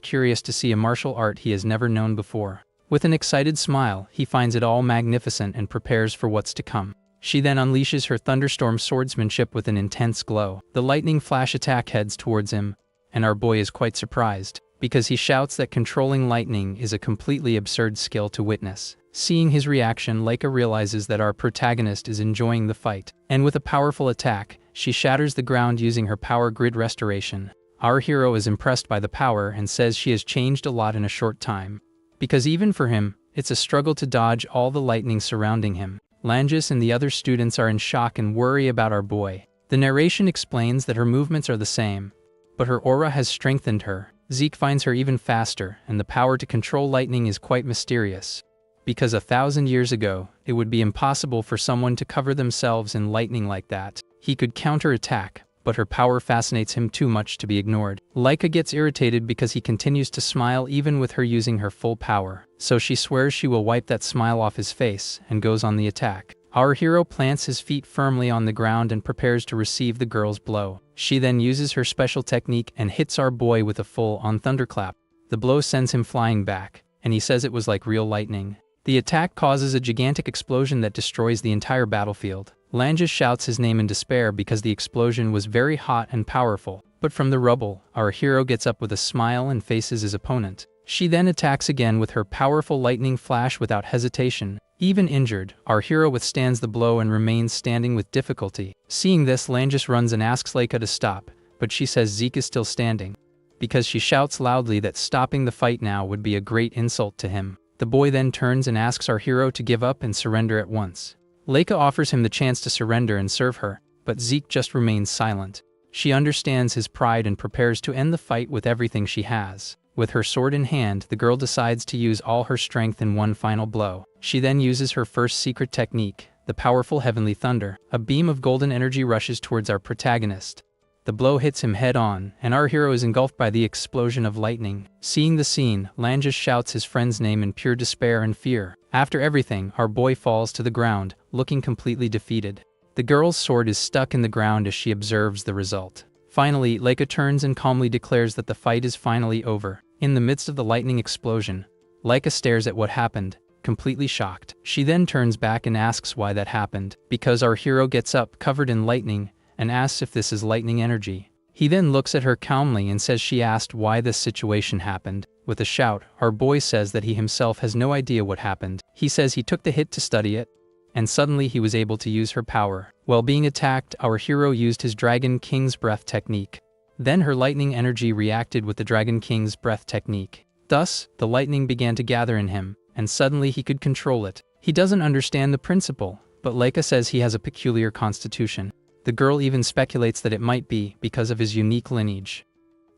curious to see a martial art he has never known before. With an excited smile, he finds it all magnificent and prepares for what's to come. She then unleashes her thunderstorm swordsmanship with an intense glow. The lightning flash attack heads towards him, and our boy is quite surprised. because he shouts that controlling lightning is a completely absurd skill to witness. Seeing his reaction, Leica realizes that our protagonist is enjoying the fight, and with a powerful attack, she shatters the ground using her power grid restoration. Our hero is impressed by the power and says she has changed a lot in a short time. Because even for him, it's a struggle to dodge all the lightning surrounding him. Langis and the other students are in shock and worry about our boy. The narration explains that her movements are the same, but her aura has strengthened her. Zeke finds her even faster, and the power to control lightning is quite mysterious. Because 1,000 years ago, it would be impossible for someone to cover themselves in lightning like that. He could counterattack, but her power fascinates him too much to be ignored. Leica gets irritated because he continues to smile even with her using her full power, so she swears she will wipe that smile off his face and goes on the attack. Our hero plants his feet firmly on the ground and prepares to receive the girl's blow. She then uses her special technique and hits our boy with a full-on thunderclap. The blow sends him flying back, and he says it was like real lightning. The attack causes a gigantic explosion that destroys the entire battlefield. Langis shouts his name in despair because the explosion was very hot and powerful, but from the rubble, our hero gets up with a smile and faces his opponent. She then attacks again with her powerful lightning flash without hesitation. Even injured, our hero withstands the blow and remains standing with difficulty. Seeing this, Langis runs and asks Leica to stop, but she says Zeke is still standing, because she shouts loudly that stopping the fight now would be a great insult to him. The boy then turns and asks our hero to give up and surrender at once. Leica offers him the chance to surrender and serve her, but Zeke just remains silent. She understands his pride and prepares to end the fight with everything she has. With her sword in hand, the girl decides to use all her strength in one final blow. She then uses her first secret technique, the powerful Heavenly Thunder. A beam of golden energy rushes towards our protagonist. The blow hits him head-on, and our hero is engulfed by the explosion of lightning. Seeing the scene, Langis shouts his friend's name in pure despair and fear. After everything, our boy falls to the ground, looking completely defeated. The girl's sword is stuck in the ground as she observes the result. Finally, Leica turns and calmly declares that the fight is finally over. In the midst of the lightning explosion, Leica stares at what happened, completely shocked. She then turns back and asks why that happened, because our hero gets up covered in lightning and asks if this is lightning energy. He then looks at her calmly and says she asked why this situation happened. With a shout, our boy says that he himself has no idea what happened. He says he took the hit to study it, and suddenly he was able to use her power. While being attacked, our hero used his Dragon King's Breath technique. Then her lightning energy reacted with the Dragon King's Breath technique. Thus, the lightning began to gather in him, and suddenly he could control it. He doesn't understand the principle, but Leica says he has a peculiar constitution. The girl even speculates that it might be because of his unique lineage.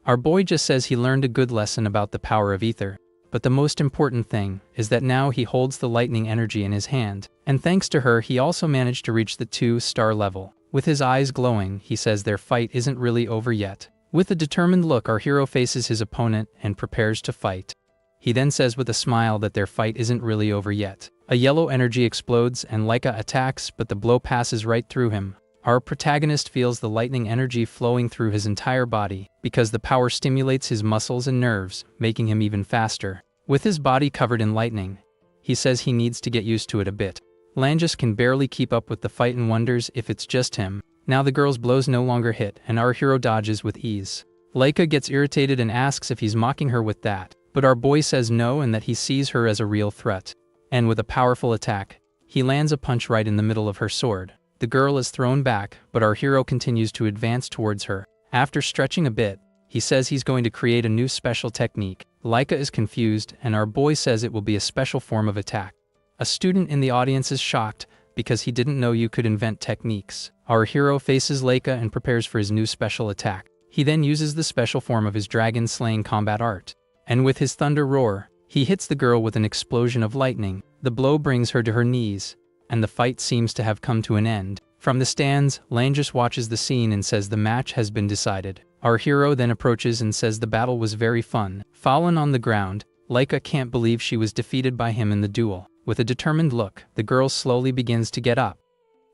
Our boy just says he learned a good lesson about the power of ether, but the most important thing is that now he holds the lightning energy in his hand, and thanks to her he also managed to reach the 2-star level. With his eyes glowing, he says their fight isn't really over yet. With a determined look, our hero faces his opponent and prepares to fight. He then says with a smile that their fight isn't really over yet. A yellow energy explodes and Leica attacks, but the blow passes right through him. Our protagonist feels the lightning energy flowing through his entire body, because the power stimulates his muscles and nerves, making him even faster. With his body covered in lightning, he says he needs to get used to it a bit. Langis can barely keep up with the fight and wonders if it's just him. Now the girl's blows no longer hit, and our hero dodges with ease. Leica gets irritated and asks if he's mocking her with that, but our boy says no and that he sees her as a real threat. And with a powerful attack, he lands a punch right in the middle of her sword. The girl is thrown back, but our hero continues to advance towards her. After stretching a bit, he says he's going to create a new special technique. Leica is confused, and our boy says it will be a special form of attack. A student in the audience is shocked, because he didn't know you could invent techniques. Our hero faces Leica and prepares for his new special attack. He then uses the special form of his dragon-slaying combat art. And with his thunder roar, he hits the girl with an explosion of lightning. The blow brings her to her knees, and the fight seems to have come to an end. From the stands, Langis watches the scene and says the match has been decided. Our hero then approaches and says the battle was very fun. Fallen on the ground, Leica can't believe she was defeated by him in the duel. With a determined look, the girl slowly begins to get up,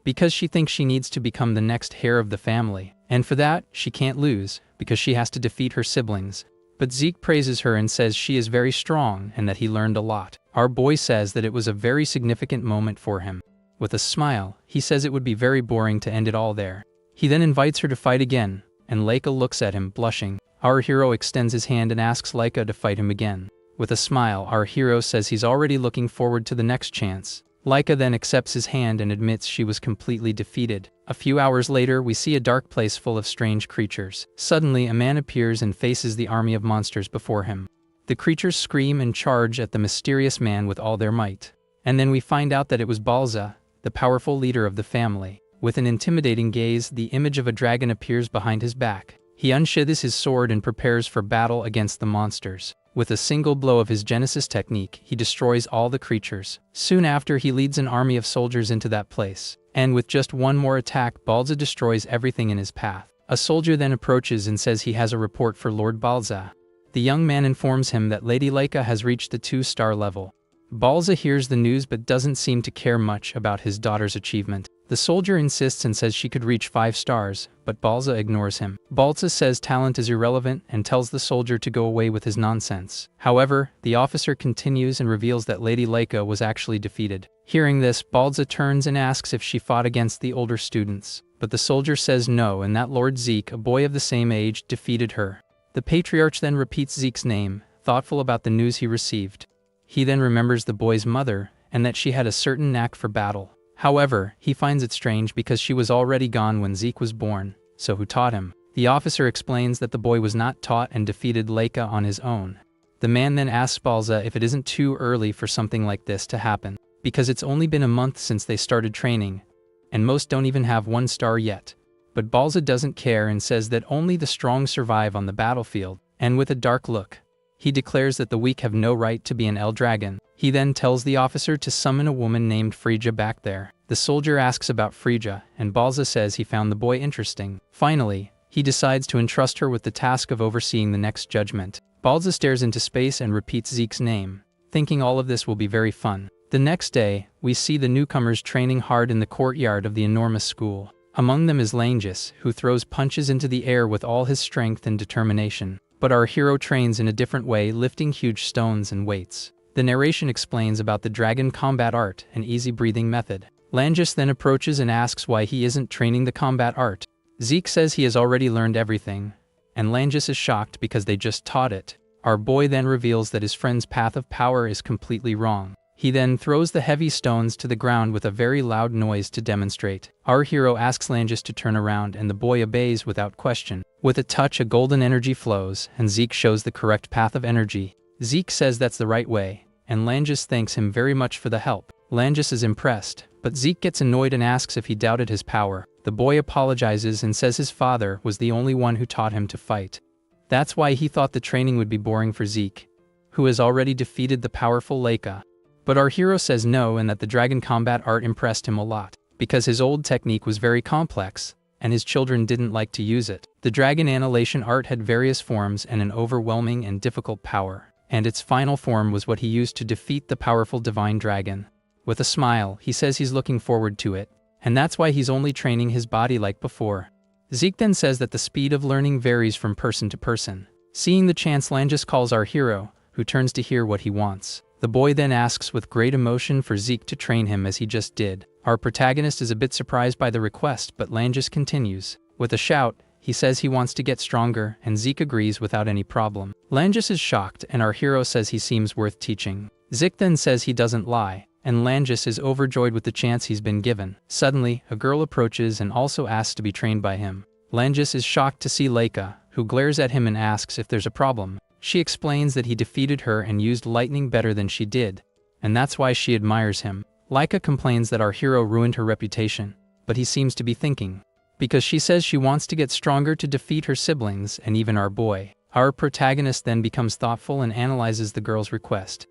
because she thinks she needs to become the next heir of the family. And for that, she can't lose, because she has to defeat her siblings. But Zeke praises her and says she is very strong and that he learned a lot. Our boy says that it was a very significant moment for him. With a smile, he says it would be very boring to end it all there. He then invites her to fight again, and Leica looks at him, blushing. Our hero extends his hand and asks Laika to fight him again. With a smile, our hero says he's already looking forward to the next chance. Laika then accepts his hand and admits she was completely defeated. A few hours later, we see a dark place full of strange creatures. Suddenly, a man appears and faces the army of monsters before him. The creatures scream and charge at the mysterious man with all their might. And then we find out that it was Balza, the powerful leader of the family. With an intimidating gaze, the image of a dragon appears behind his back. He unsheathes his sword and prepares for battle against the monsters. With a single blow of his Genesis technique, he destroys all the creatures. Soon after, he leads an army of soldiers into that place. And with just one more attack, Balza destroys everything in his path. A soldier then approaches and says he has a report for Lord Balza. The young man informs him that Lady Laika has reached the 2-star level. Balza hears the news but doesn't seem to care much about his daughter's achievement. The soldier insists and says she could reach 5 stars, but Balza ignores him. Balza says talent is irrelevant and tells the soldier to go away with his nonsense. However, the officer continues and reveals that Lady Laika was actually defeated. Hearing this, Balza turns and asks if she fought against the older students. But the soldier says no and that Lord Zeke, a boy of the same age, defeated her. The Patriarch then repeats Zeke's name, thoughtful about the news he received. He then remembers the boy's mother and that she had a certain knack for battle. However, he finds it strange because she was already gone when Zeke was born, so who taught him? The officer explains that the boy was not taught and defeated Laika on his own. The man then asks Balza if it isn't too early for something like this to happen, because it's only been a month since they started training, and most don't even have 1 star yet. But Balza doesn't care and says that only the strong survive on the battlefield, and with a dark look, he declares that the weak have no right to be an L-Dragon. He then tells the officer to summon a woman named Frigga back there. The soldier asks about Frigga, and Balza says he found the boy interesting. Finally, he decides to entrust her with the task of overseeing the next judgment. Balza stares into space and repeats Zeke's name, thinking all of this will be very fun. The next day, we see the newcomers training hard in the courtyard of the enormous school. Among them is Langis, who throws punches into the air with all his strength and determination. But our hero trains in a different way, lifting huge stones and weights. The narration explains about the dragon combat art and easy breathing method. Langis then approaches and asks why he isn't training the combat art. Zeke says he has already learned everything, and Langis is shocked because they just taught it. Our boy then reveals that his friend's path of power is completely wrong. He then throws the heavy stones to the ground with a very loud noise to demonstrate. Our hero asks Langis to turn around and the boy obeys without question. With a touch, a golden energy flows, and Zeke shows the correct path of energy. Zeke says that's the right way, and Langis thanks him very much for the help. Langis is impressed, but Zeke gets annoyed and asks if he doubted his power. The boy apologizes and says his father was the only one who taught him to fight. That's why he thought the training would be boring for Zeke, who has already defeated the powerful Laika. But our hero says no and that the dragon combat art impressed him a lot, because his old technique was very complex, and his children didn't like to use it. The dragon annihilation art had various forms and an overwhelming and difficult power, and its final form was what he used to defeat the powerful divine dragon. With a smile, he says he's looking forward to it, and that's why he's only training his body like before. Zeke then says that the speed of learning varies from person to person. Seeing the chance, Langis calls our hero, who turns to hear what he wants. The boy then asks with great emotion for Zeke to train him as he just did. Our protagonist is a bit surprised by the request, but Langis continues. With a shout, he says he wants to get stronger, and Zeke agrees without any problem. Langis is shocked, and our hero says he seems worth teaching. Zeke then says he doesn't lie, and Langis is overjoyed with the chance he's been given. Suddenly, a girl approaches and also asks to be trained by him. Langis is shocked to see Laika, who glares at him and asks if there's a problem. She explains that he defeated her and used lightning better than she did, and that's why she admires him. Laika complains that our hero ruined her reputation, but he seems to be thinking, because she says she wants to get stronger to defeat her siblings and even our boy. Our protagonist then becomes thoughtful and analyzes the girl's request.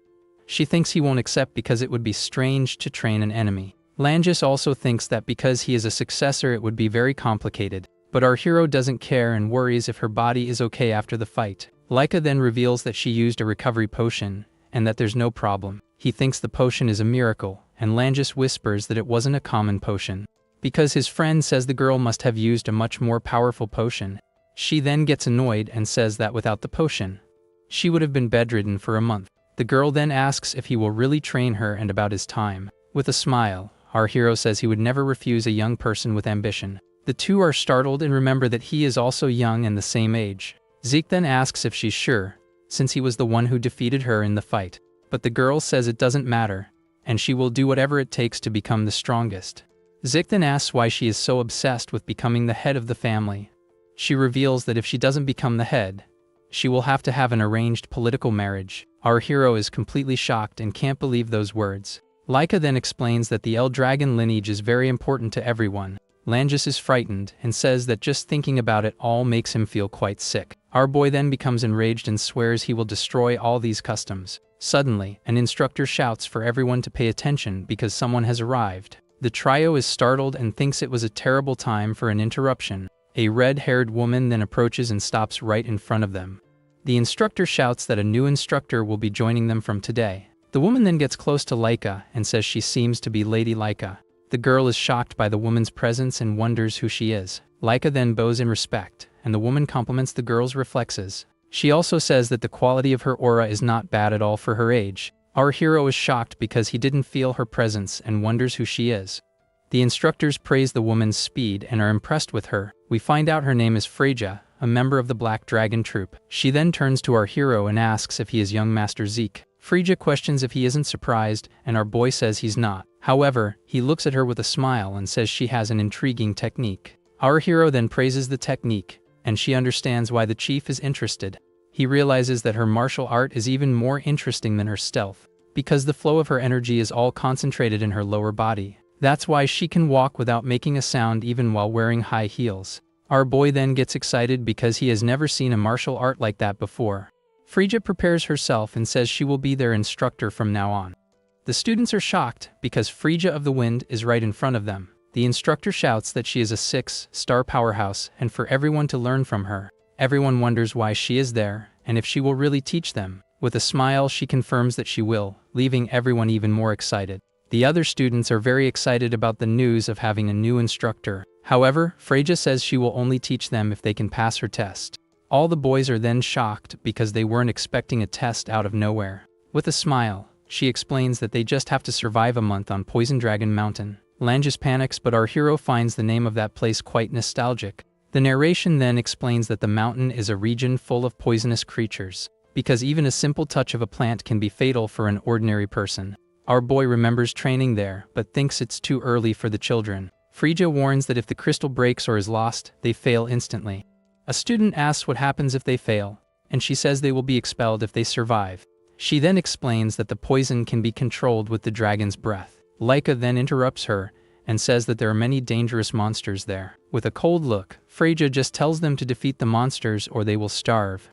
She thinks he won't accept because it would be strange to train an enemy. Langis also thinks that because he is a successor it would be very complicated, but our hero doesn't care and worries if her body is okay after the fight. Laika then reveals that she used a recovery potion, and that there's no problem. He thinks the potion is a miracle, and Langis whispers that it wasn't a common potion, because his friend says the girl must have used a much more powerful potion. She then gets annoyed and says that without the potion, she would have been bedridden for a month. The girl then asks if he will really train her and about his time. With a smile, our hero says he would never refuse a young person with ambition. The two are startled and remember that he is also young and the same age. Zeke then asks if she's sure, since he was the one who defeated her in the fight. But the girl says it doesn't matter, and she will do whatever it takes to become the strongest. Zeke then asks why she is so obsessed with becoming the head of the family. She reveals that if she doesn't become the head, she will have to have an arranged political marriage. Our hero is completely shocked and can't believe those words. Laika then explains that the El Dragon lineage is very important to everyone. Langis is frightened and says that just thinking about it all makes him feel quite sick. Our boy then becomes enraged and swears he will destroy all these customs. Suddenly, an instructor shouts for everyone to pay attention because someone has arrived. The trio is startled and thinks it was a terrible time for an interruption. A red-haired woman then approaches and stops right in front of them. The instructor shouts that a new instructor will be joining them from today. The woman then gets close to Laika and says she seems to be Lady Laika. The girl is shocked by the woman's presence and wonders who she is. Laika then bows in respect, and the woman compliments the girl's reflexes. She also says that the quality of her aura is not bad at all for her age. Our hero is shocked because he didn't feel her presence and wonders who she is. The instructors praise the woman's speed and are impressed with her. We find out her name is Freja, a member of the Black Dragon Troop. She then turns to our hero and asks if he is young Master Zeke. Freja questions if he isn't surprised, and our boy says he's not. However, he looks at her with a smile and says she has an intriguing technique. Our hero then praises the technique, and she understands why the chief is interested. He realizes that her martial art is even more interesting than her stealth, because the flow of her energy is all concentrated in her lower body. That's why she can walk without making a sound even while wearing high heels. Our boy then gets excited because he has never seen a martial art like that before. Freja prepares herself and says she will be their instructor from now on. The students are shocked because Freja of the Wind is right in front of them. The instructor shouts that she is a 6-star powerhouse and for everyone to learn from her. Everyone wonders why she is there and if she will really teach them. With a smile, she confirms that she will, leaving everyone even more excited. The other students are very excited about the news of having a new instructor. However, Freja says she will only teach them if they can pass her test. All the boys are then shocked because they weren't expecting a test out of nowhere. With a smile, she explains that they just have to survive a month on Poison Dragon Mountain. Langis panics, but our hero finds the name of that place quite nostalgic. The narration then explains that the mountain is a region full of poisonous creatures, because even a simple touch of a plant can be fatal for an ordinary person. Our boy remembers training there, but thinks it's too early for the children. Freja warns that if the crystal breaks or is lost, they fail instantly. A student asks what happens if they fail, and she says they will be expelled if they survive. She then explains that the poison can be controlled with the dragon's breath. Laika then interrupts her and says that there are many dangerous monsters there. With a cold look, Freja just tells them to defeat the monsters or they will starve.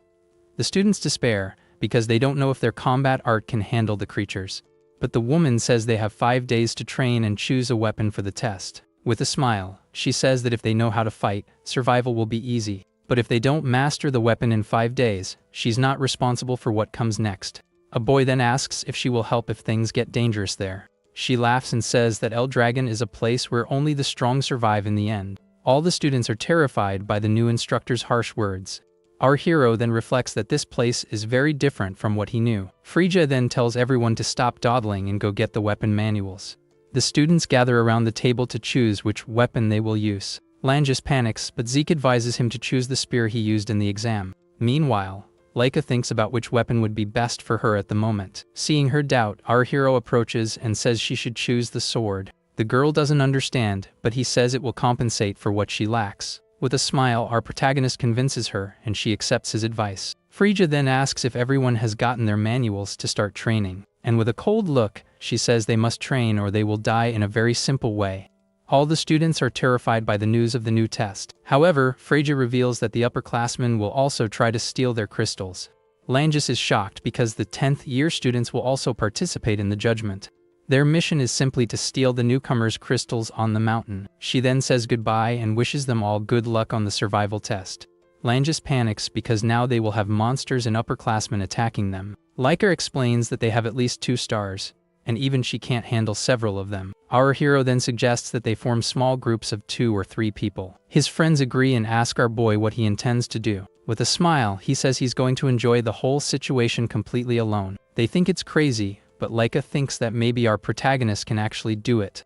The students despair because they don't know if their combat art can handle the creatures. But the woman says they have 5 days to train and choose a weapon for the test. With a smile, she says that if they know how to fight, survival will be easy. But if they don't master the weapon in 5 days, she's not responsible for what comes next. A boy then asks if she will help if things get dangerous there. She laughs and says that El Dragon is a place where only the strong survive in the end. All the students are terrified by the new instructor's harsh words. Our hero then reflects that this place is very different from what he knew. Freja then tells everyone to stop dawdling and go get the weapon manuals. The students gather around the table to choose which weapon they will use. Langis panics, but Zeke advises him to choose the spear he used in the exam. Meanwhile, Laika thinks about which weapon would be best for her at the moment. Seeing her doubt, our hero approaches and says she should choose the sword. The girl doesn't understand, but he says it will compensate for what she lacks. With a smile, our protagonist convinces her, and she accepts his advice. Freja then asks if everyone has gotten their manuals to start training. And with a cold look, she says they must train or they will die in a very simple way. All the students are terrified by the news of the new test. However, Freja reveals that the upperclassmen will also try to steal their crystals. Langis is shocked because the 10th year students will also participate in the judgment. Their mission is simply to steal the newcomers' crystals on the mountain. She then says goodbye and wishes them all good luck on the survival test. Langis panics because now they will have monsters and upperclassmen attacking them. Laika explains that they have at least 2 stars, and even she can't handle several of them. Our hero then suggests that they form small groups of 2 or 3 people. His friends agree and ask our boy what he intends to do. With a smile, he says he's going to enjoy the whole situation completely alone. They think it's crazy, but Laika thinks that maybe our protagonist can actually do it.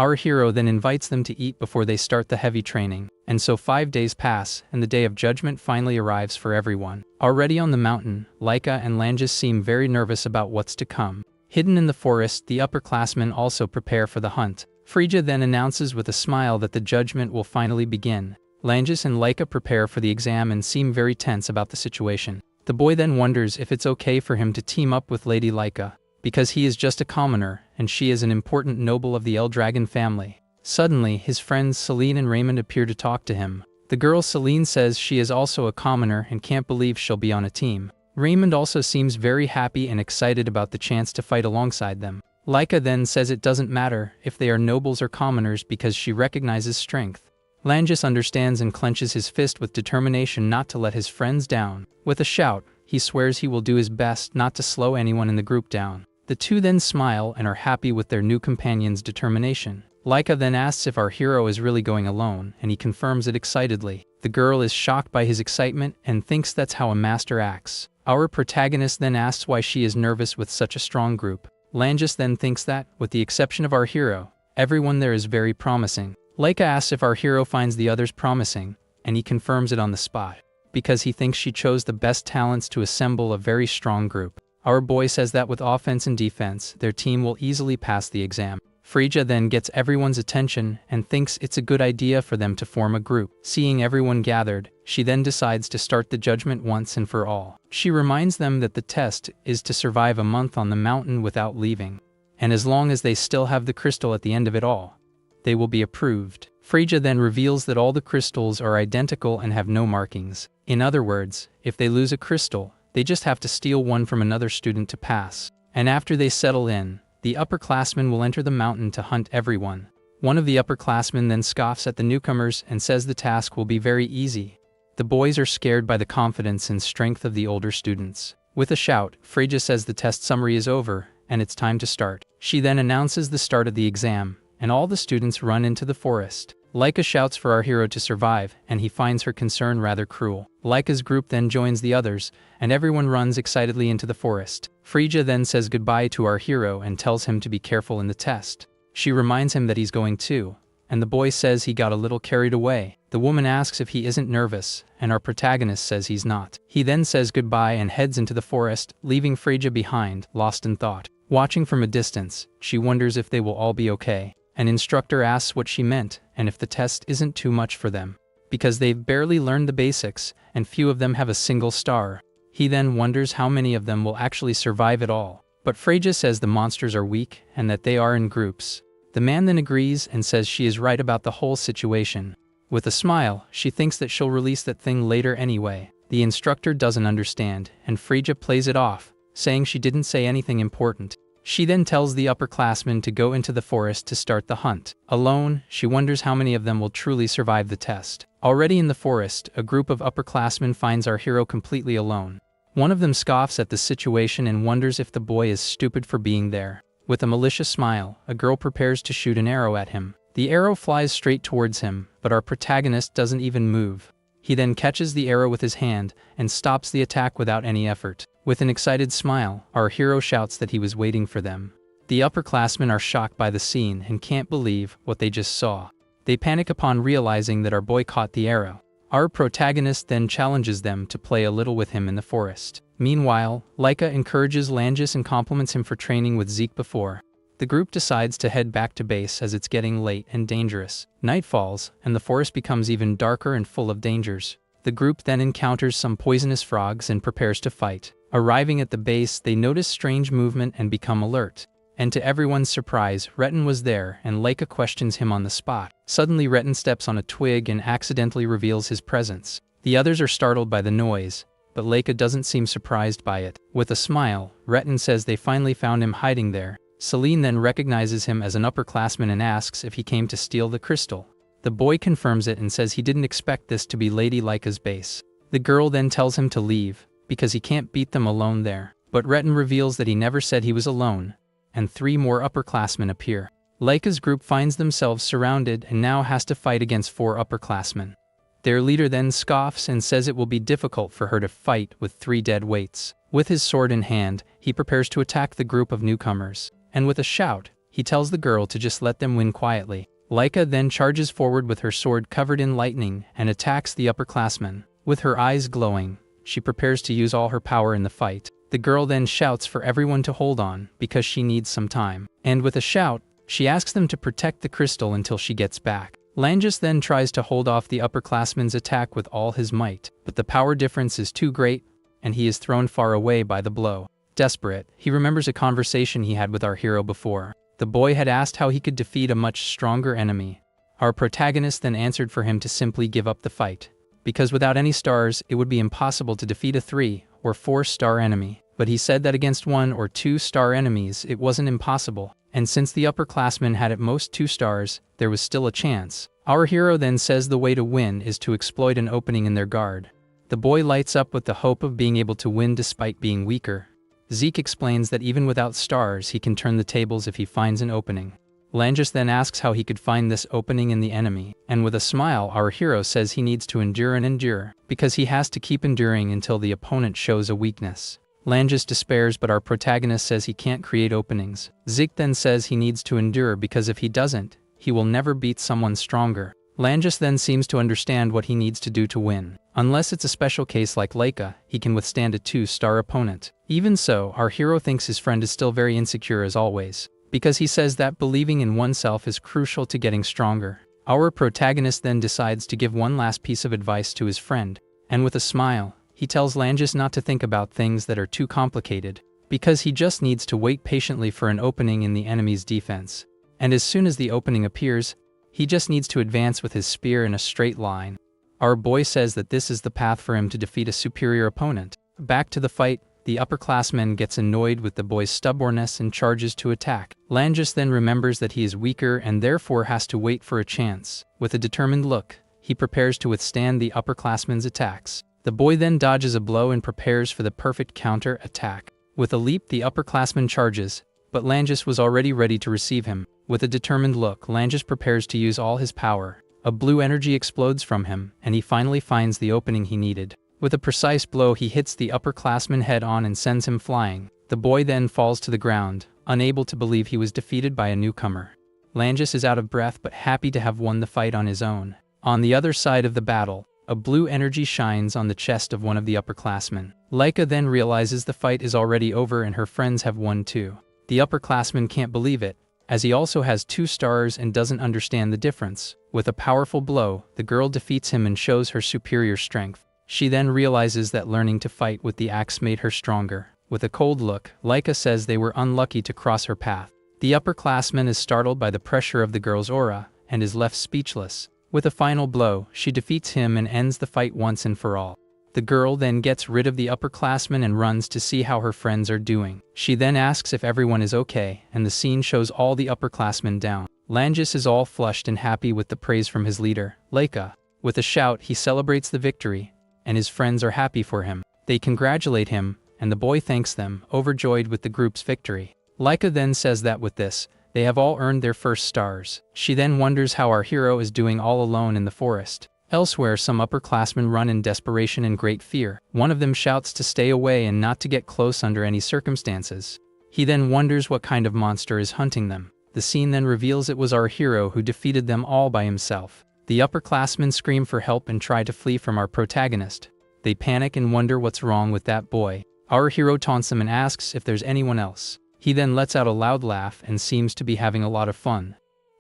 Our hero then invites them to eat before they start the heavy training. And so 5 days pass, and the day of judgment finally arrives for everyone. Already on the mountain, Laika and Langes seem very nervous about what's to come. Hidden in the forest, the upperclassmen also prepare for the hunt. Frigga then announces with a smile that the judgment will finally begin. Langes and Laika prepare for the exam and seem very tense about the situation. The boy then wonders if it's okay for him to team up with Lady Laika, because he is just a commoner, and she is an important noble of the Eldragon family. Suddenly, his friends Celine and Raymond appear to talk to him. The girl Celine says she is also a commoner and can't believe she'll be on a team. Raymond also seems very happy and excited about the chance to fight alongside them. Laika then says it doesn't matter if they are nobles or commoners because she recognizes strength. Langes understands and clenches his fist with determination not to let his friends down. With a shout, he swears he will do his best not to slow anyone in the group down. The two then smile and are happy with their new companion's determination. Laika then asks if our hero is really going alone, and he confirms it excitedly. The girl is shocked by his excitement and thinks that's how a master acts. Our protagonist then asks why she is nervous with such a strong group. Langes then thinks that, with the exception of our hero, everyone there is very promising. Laika asks if our hero finds the others promising, and he confirms it on the spot, because he thinks she chose the best talents to assemble a very strong group. Our boy says that with offense and defense, their team will easily pass the exam. Frigga then gets everyone's attention and thinks it's a good idea for them to form a group. Seeing everyone gathered, she then decides to start the judgment once and for all. She reminds them that the test is to survive a month on the mountain without leaving, and as long as they still have the crystal at the end of it all, they will be approved. Frigga then reveals that all the crystals are identical and have no markings. In other words, if they lose a crystal, they just have to steal one from another student to pass. And after they settle in, the upperclassmen will enter the mountain to hunt everyone. One of the upperclassmen then scoffs at the newcomers and says the task will be very easy. The boys are scared by the confidence and strength of the older students. With a shout, Frigga says the test summary is over, and it's time to start. She then announces the start of the exam, and all the students run into the forest. Laika shouts for our hero to survive, and he finds her concern rather cruel. Laika's group then joins the others, and everyone runs excitedly into the forest. Frigga then says goodbye to our hero and tells him to be careful in the test. She reminds him that he's going too, and the boy says he got a little carried away. The woman asks if he isn't nervous, and our protagonist says he's not. He then says goodbye and heads into the forest, leaving Frigga behind, lost in thought. Watching from a distance, she wonders if they will all be okay. An instructor asks what she meant and if the test isn't too much for them, because they've barely learned the basics and few of them have a single star. He then wonders how many of them will actually survive it all. But Frigga says the monsters are weak and that they are in groups. The man then agrees and says she is right about the whole situation. With a smile, she thinks that she'll release that thing later anyway. The instructor doesn't understand, and Frigga plays it off, saying she didn't say anything important. She then tells the upperclassmen to go into the forest to start the hunt. Alone, she wonders how many of them will truly survive the test. Already in the forest, a group of upperclassmen finds our hero completely alone. One of them scoffs at the situation and wonders if the boy is stupid for being there. With a malicious smile, a girl prepares to shoot an arrow at him. The arrow flies straight towards him, but our protagonist doesn't even move. He then catches the arrow with his hand and stops the attack without any effort. With an excited smile, our hero shouts that he was waiting for them. The upperclassmen are shocked by the scene and can't believe what they just saw. They panic upon realizing that our boy caught the arrow. Our protagonist then challenges them to play a little with him in the forest. Meanwhile, Laika encourages Langes and compliments him for training with Zeke before. The group decides to head back to base as it's getting late and dangerous. Night falls, and the forest becomes even darker and full of dangers. The group then encounters some poisonous frogs and prepares to fight. Arriving at the base, they notice strange movement and become alert. And to everyone's surprise, Retin was there, and Laika questions him on the spot. Suddenly Retin steps on a twig and accidentally reveals his presence. The others are startled by the noise, but Laika doesn't seem surprised by it. With a smile, Retin says they finally found him hiding there. Celine then recognizes him as an upperclassman and asks if he came to steal the crystal. The boy confirms it and says he didn't expect this to be Lady Laika's base. The girl then tells him to leave, because he can't beat them alone there. But Retin reveals that he never said he was alone, and 3 more upperclassmen appear. Laika's group finds themselves surrounded and now has to fight against 4 upperclassmen. Their leader then scoffs and says it will be difficult for her to fight with 3 dead weights. With his sword in hand, he prepares to attack the group of newcomers. And with a shout, he tells the girl to just let them win quietly. Laika then charges forward with her sword covered in lightning and attacks the upperclassmen. With her eyes glowing, she prepares to use all her power in the fight. The girl then shouts for everyone to hold on because she needs some time. And with a shout, she asks them to protect the crystal until she gets back. Langus then tries to hold off the upperclassman's attack with all his might, but the power difference is too great, and he is thrown far away by the blow. Desperate, he remembers a conversation he had with our hero before. The boy had asked how he could defeat a much stronger enemy. Our protagonist then answered for him to simply give up the fight, because without any stars, it would be impossible to defeat a 3 or 4-star enemy. But he said that against 1 or 2-star enemies, it wasn't impossible. And since the upperclassmen had at most 2 stars, there was still a chance. Our hero then says the way to win is to exploit an opening in their guard. The boy lights up with the hope of being able to win despite being weaker. Zeke explains that even without stars, he can turn the tables if he finds an opening. Langus then asks how he could find this opening in the enemy, and with a smile, our hero says he needs to endure and endure, because he has to keep enduring until the opponent shows a weakness. Langus despairs, but our protagonist says he can't create openings. Zeke then says he needs to endure because if he doesn't, he will never beat someone stronger. Langus then seems to understand what he needs to do to win. Unless it's a special case like Laika, he can withstand a 2-star opponent. Even so, our hero thinks his friend is still very insecure as always, because he says that believing in oneself is crucial to getting stronger. Our protagonist then decides to give one last piece of advice to his friend, and with a smile, he tells Langus not to think about things that are too complicated, because he just needs to wait patiently for an opening in the enemy's defense. And as soon as the opening appears, he just needs to advance with his spear in a straight line. Our boy says that this is the path for him to defeat a superior opponent. Back to the fight, the upperclassman gets annoyed with the boy's stubbornness and charges to attack. Langus then remembers that he is weaker and therefore has to wait for a chance. With a determined look, he prepares to withstand the upperclassman's attacks. The boy then dodges a blow and prepares for the perfect counter-attack. With a leap, the upperclassman charges, but Langus was already ready to receive him. With a determined look, Langus prepares to use all his power. A blue energy explodes from him, and he finally finds the opening he needed. With a precise blow, he hits the upperclassman head-on and sends him flying. The boy then falls to the ground, unable to believe he was defeated by a newcomer. Langus is out of breath but happy to have won the fight on his own. On the other side of the battle, a blue energy shines on the chest of one of the upperclassmen. Laika then realizes the fight is already over and her friends have won too. The upperclassman can't believe it, as he also has 2 stars and doesn't understand the difference. With a powerful blow, the girl defeats him and shows her superior strength. She then realizes that learning to fight with the axe made her stronger. With a cold look, Laika says they were unlucky to cross her path. The upperclassman is startled by the pressure of the girl's aura and is left speechless. With a final blow, she defeats him and ends the fight once and for all. The girl then gets rid of the upperclassman and runs to see how her friends are doing. She then asks if everyone is okay, and the scene shows all the upperclassmen down. Langus is all flushed and happy with the praise from his leader, Laika. With a shout, he celebrates the victory, and his friends are happy for him. They congratulate him, and the boy thanks them, overjoyed with the group's victory. Laika then says that with this, they have all earned their first stars. She then wonders how our hero is doing all alone in the forest. Elsewhere, some upperclassmen run in desperation and great fear. One of them shouts to stay away and not to get close under any circumstances. He then wonders what kind of monster is hunting them. The scene then reveals it was our hero who defeated them all by himself. The upperclassmen scream for help and try to flee from our protagonist. They panic and wonder what's wrong with that boy. Our hero taunts them and asks if there's anyone else. He then lets out a loud laugh and seems to be having a lot of fun.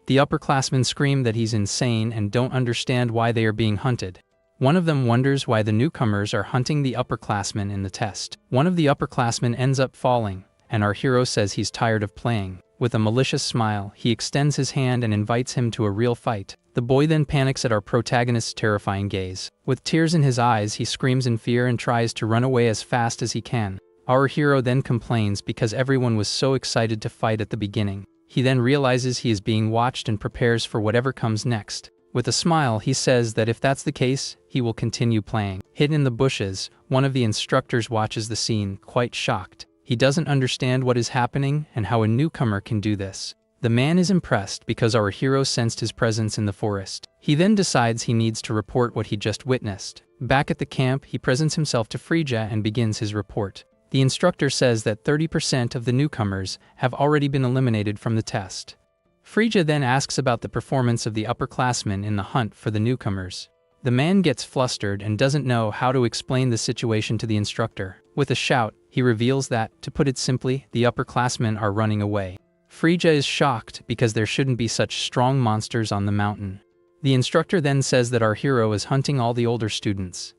The upperclassmen scream that he's insane and don't understand why they are being hunted. One of them wonders why the newcomers are hunting the upperclassmen in the test. One of the upperclassmen ends up falling, and our hero says he's tired of playing. With a malicious smile, he extends his hand and invites him to a real fight. The boy then panics at our protagonist's terrifying gaze. With tears in his eyes, he screams in fear and tries to run away as fast as he can. Our hero then complains because everyone was so excited to fight at the beginning. He then realizes he is being watched and prepares for whatever comes next. With a smile, he says that if that's the case, he will continue playing. Hidden in the bushes, one of the instructors watches the scene, quite shocked. He doesn't understand what is happening and how a newcomer can do this. The man is impressed because our hero sensed his presence in the forest. He then decides he needs to report what he just witnessed. Back at the camp, he presents himself to Frigga and begins his report. The instructor says that 30% of the newcomers have already been eliminated from the test. Frigga then asks about the performance of the upperclassmen in the hunt for the newcomers. The man gets flustered and doesn't know how to explain the situation to the instructor. With a shout, he reveals that, to put it simply, the upperclassmen are running away. Frigga is shocked because there shouldn't be such strong monsters on the mountain. The instructor then says that our hero is hunting all the older students,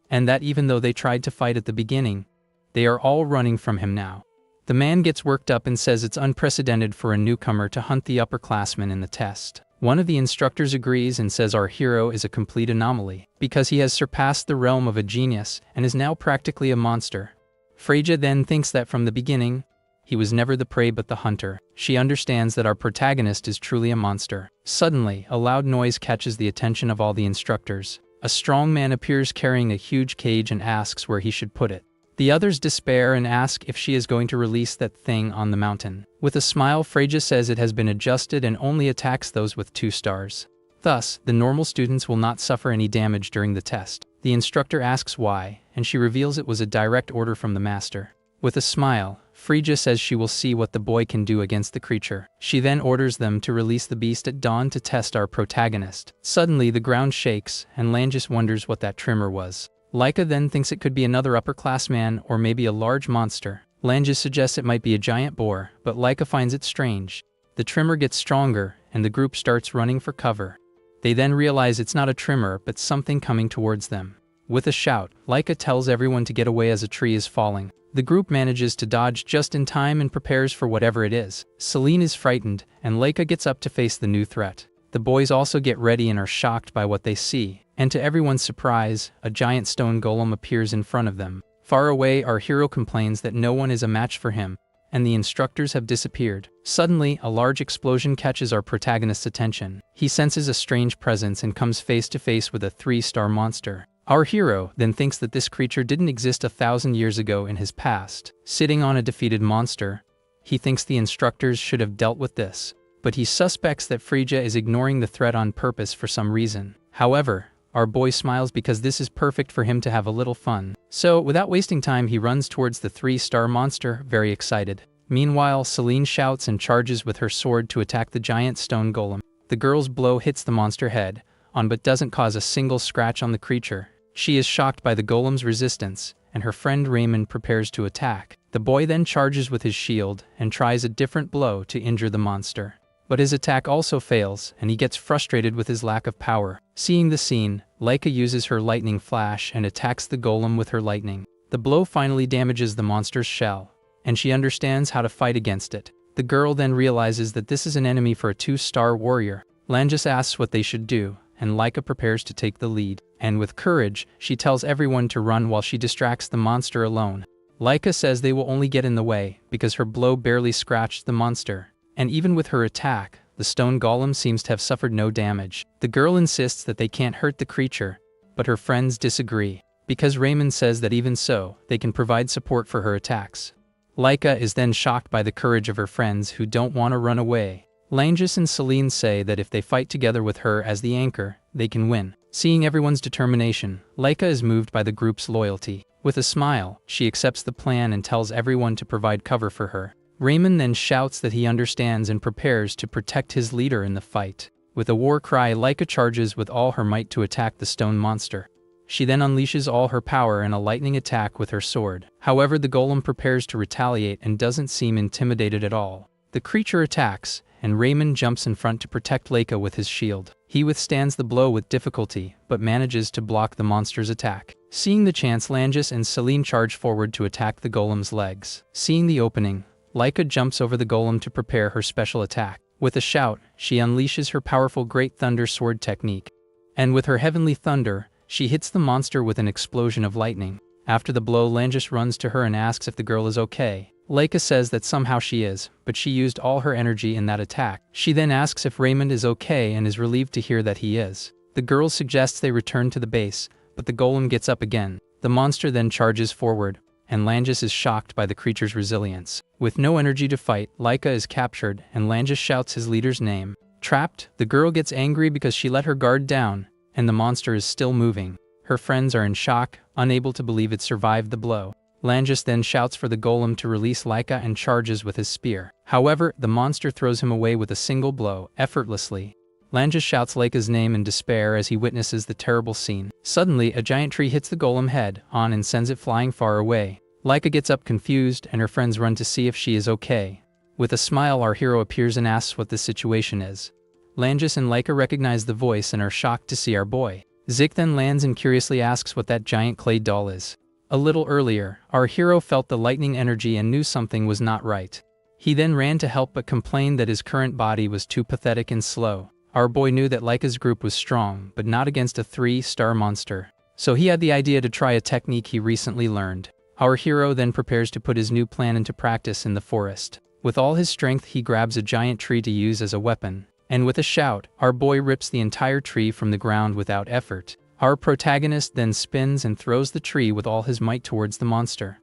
and that even though they tried to fight at the beginning, they are all running from him now. The man gets worked up and says it's unprecedented for a newcomer to hunt the upperclassmen in the test. One of the instructors agrees and says our hero is a complete anomaly, because he has surpassed the realm of a genius and is now practically a monster. Frigga then thinks that from the beginning, he was never the prey but the hunter. She understands that our protagonist is truly a monster. Suddenly, a loud noise catches the attention of all the instructors. A strong man appears carrying a huge cage and asks where he should put it. The others despair and ask if she is going to release that thing on the mountain. With a smile, Frigga says it has been adjusted and only attacks those with 2 stars. Thus, the normal students will not suffer any damage during the test. The instructor asks why, and she reveals it was a direct order from the master. With a smile, Frigga says she will see what the boy can do against the creature. She then orders them to release the beast at dawn to test our protagonist. Suddenly, the ground shakes, and Langis wonders what that tremor was. Laika then thinks it could be another upperclassman or maybe a large monster. Langis suggests it might be a giant boar, but Laika finds it strange. The tremor gets stronger, and the group starts running for cover. They then realize it's not a tremor but something coming towards them. With a shout, Laika tells everyone to get away as a tree is falling. The group manages to dodge just in time and prepares for whatever it is. Celine is frightened, and Laika gets up to face the new threat. The boys also get ready and are shocked by what they see. And to everyone's surprise, a giant stone golem appears in front of them. Far away, our hero complains that no one is a match for him, and the instructors have disappeared. Suddenly, a large explosion catches our protagonist's attention. He senses a strange presence and comes face to face with a 3-star monster. Our hero then thinks that this creature didn't exist 1,000 years ago in his past. Sitting on a defeated monster, he thinks the instructors should have dealt with this, but he suspects that Frigga is ignoring the threat on purpose for some reason. However, our boy smiles because this is perfect for him to have a little fun. So, without wasting time, he runs towards the 3-star monster, very excited. Meanwhile, Celine shouts and charges with her sword to attack the giant stone golem. The girl's blow hits the monster head on but doesn't cause a single scratch on the creature. She is shocked by the golem's resistance, and her friend Raymond prepares to attack. The boy then charges with his shield and tries a different blow to injure the monster. But his attack also fails, and he gets frustrated with his lack of power. Seeing the scene, Laika uses her lightning flash and attacks the golem with her lightning. The blow finally damages the monster's shell, and she understands how to fight against it. The girl then realizes that this is an enemy for a 2-star warrior. Langis asks what they should do, and Laika prepares to take the lead. And with courage, she tells everyone to run while she distracts the monster alone. Laika says they will only get in the way because her blow barely scratched the monster. And even with her attack, the stone golem seems to have suffered no damage. The girl insists that they can't hurt the creature, but her friends disagree, because Raymond says that even so, they can provide support for her attacks. Laika is then shocked by the courage of her friends who don't want to run away. Langis and Celine say that if they fight together with her as the anchor, they can win. Seeing everyone's determination, Laika is moved by the group's loyalty. With a smile, she accepts the plan and tells everyone to provide cover for her. Raymond then shouts that he understands and prepares to protect his leader in the fight. With a war cry, Laika charges with all her might to attack the stone monster. She then unleashes all her power in a lightning attack with her sword. However, the golem prepares to retaliate and doesn't seem intimidated at all. The creature attacks, and Raymond jumps in front to protect Laika with his shield. He withstands the blow with difficulty, but manages to block the monster's attack. Seeing the chance, Langis and Celine charge forward to attack the golem's legs. Seeing the opening, Laika jumps over the golem to prepare her special attack. With a shout, she unleashes her powerful Great Thunder Sword technique. And with her Heavenly Thunder, she hits the monster with an explosion of lightning. After the blow, Langis runs to her and asks if the girl is okay. Laika says that somehow she is, but she used all her energy in that attack. She then asks if Raymond is okay and is relieved to hear that he is. The girl suggests they return to the base, but the golem gets up again. The monster then charges forward, and Langis is shocked by the creature's resilience. With no energy to fight, Laika is captured, and Langis shouts his leader's name. Trapped, the girl gets angry because she let her guard down, and the monster is still moving. Her friends are in shock, unable to believe it survived the blow. Langus then shouts for the golem to release Laika and charges with his spear. However, the monster throws him away with a single blow, effortlessly. Langus shouts Laika's name in despair as he witnesses the terrible scene. Suddenly, a giant tree hits the golem head on and sends it flying far away. Laika gets up confused and her friends run to see if she is okay. With a smile, our hero appears and asks what the situation is. Langus and Laika recognize the voice and are shocked to see our boy. Zik then lands and curiously asks what that giant clay doll is. A little earlier, our hero felt the lightning energy and knew something was not right. He then ran to help but complained that his current body was too pathetic and slow. Our boy knew that Laika's group was strong, but not against a 3-star monster. So he had the idea to try a technique he recently learned. Our hero then prepares to put his new plan into practice in the forest. With all his strength, he grabs a giant tree to use as a weapon. And with a shout, our boy rips the entire tree from the ground without effort. Our protagonist then spins and throws the tree with all his might towards the monster.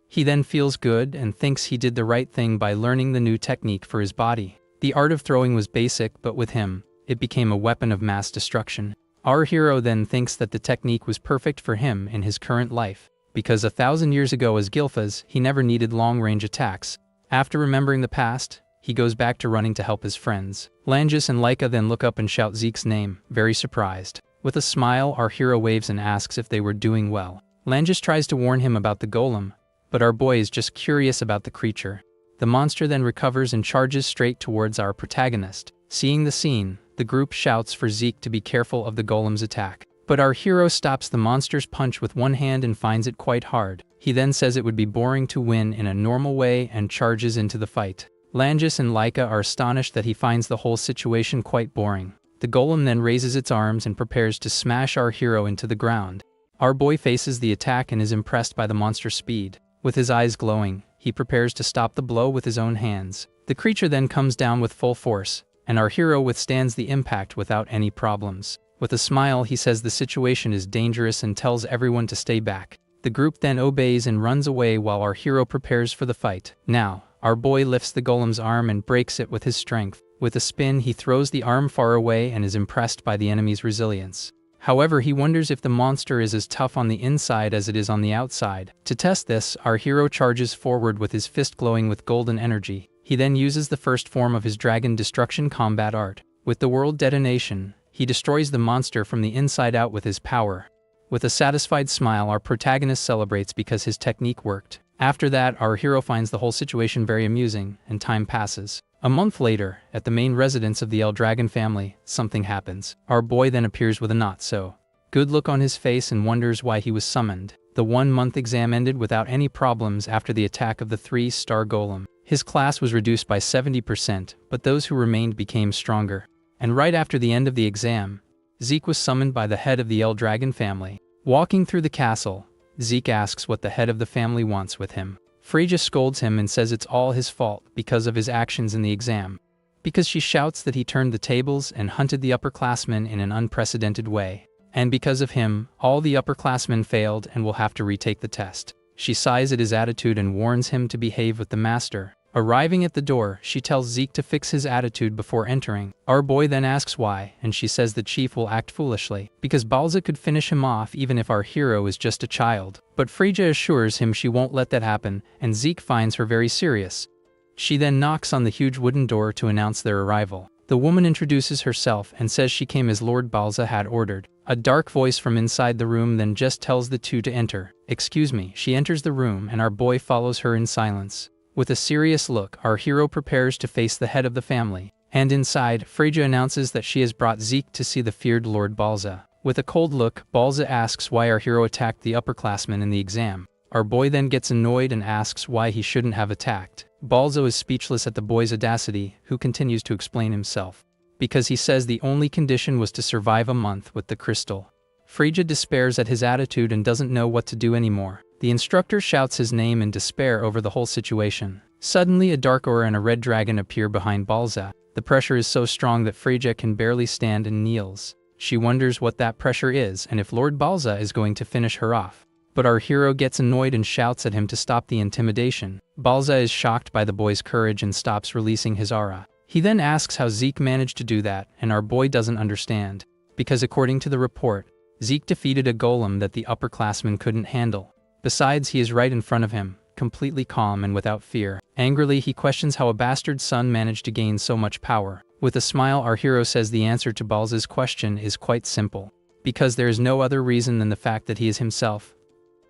He then feels good and thinks he did the right thing by learning the new technique for his body. The art of throwing was basic, but with him, it became a weapon of mass destruction. Our hero then thinks that the technique was perfect for him in his current life, because 1,000 years ago as Gilfas, he never needed long-range attacks. After remembering the past, he goes back to running to help his friends. Langus and Laika then look up and shout Zeke's name, very surprised. With a smile, our hero waves and asks if they were doing well. Langus tries to warn him about the golem, but our boy is just curious about the creature. The monster then recovers and charges straight towards our protagonist. Seeing the scene, the group shouts for Zeke to be careful of the golem's attack. But our hero stops the monster's punch with one hand and finds it quite hard. He then says it would be boring to win in a normal way and charges into the fight. Langus and Laika are astonished that he finds the whole situation quite boring. The golem then raises its arms and prepares to smash our hero into the ground. Our boy faces the attack and is impressed by the monster's speed. With his eyes glowing, he prepares to stop the blow with his own hands. The creature then comes down with full force, and our hero withstands the impact without any problems. With a smile, he says the situation is dangerous and tells everyone to stay back. The group then obeys and runs away while our hero prepares for the fight. Now, our boy lifts the golem's arm and breaks it with his strength. With a spin, he throws the arm far away and is impressed by the enemy's resilience. However, he wonders if the monster is as tough on the inside as it is on the outside. To test this, our hero charges forward with his fist glowing with golden energy. He then uses the first form of his dragon destruction combat art. With the world detonation, he destroys the monster from the inside out with his power. With a satisfied smile, our protagonist celebrates because his technique worked. After that, our hero finds the whole situation very amusing, and time passes. A month later, at the main residence of the Dragon family, something happens. Our boy then appears with a not-so-good look on his face and wonders why he was summoned. The 1-month exam ended without any problems after the attack of the 3-star golem. His class was reduced by 70%, but those who remained became stronger. And right after the end of the exam, Zeke was summoned by the head of the Dragon family. Walking through the castle, Zeke asks what the head of the family wants with him. Freyja scolds him and says it's all his fault because of his actions in the exam. Because she shouts that he turned the tables and hunted the upperclassmen in an unprecedented way. And because of him, all the upperclassmen failed and will have to retake the test. She sighs at his attitude and warns him to behave with the master. Arriving at the door, she tells Zeke to fix his attitude before entering. Our boy then asks why, and she says the chief will act foolishly, because Balza could finish him off even if our hero is just a child. But Freyja assures him she won't let that happen, and Zeke finds her very serious. She then knocks on the huge wooden door to announce their arrival. The woman introduces herself and says she came as Lord Balza had ordered. A dark voice from inside the room then just tells the two to enter. Excuse me. She enters the room and our boy follows her in silence. With a serious look, our hero prepares to face the head of the family. And inside, Freyja announces that she has brought Zeke to see the feared Lord Balza. With a cold look, Balza asks why our hero attacked the upperclassmen in the exam. Our boy then gets annoyed and asks why he shouldn't have attacked. Balza is speechless at the boy's audacity, who continues to explain himself. Because he says the only condition was to survive a month with the crystal. Freyja despairs at his attitude and doesn't know what to do anymore. The instructor shouts his name in despair over the whole situation. Suddenly, a dark aura and a red dragon appear behind Balza. The pressure is so strong that Freyja can barely stand and kneels. She wonders what that pressure is and if Lord Balza is going to finish her off. But our hero gets annoyed and shouts at him to stop the intimidation. Balza is shocked by the boy's courage and stops releasing his aura. He then asks how Zeke managed to do that, and our boy doesn't understand. Because according to the report, Zeke defeated a golem that the upperclassmen couldn't handle. Besides, he is right in front of him, completely calm and without fear. Angrily, he questions how a bastard son managed to gain so much power. With a smile, our hero says the answer to Balza's question is quite simple. Because there is no other reason than the fact that he is himself.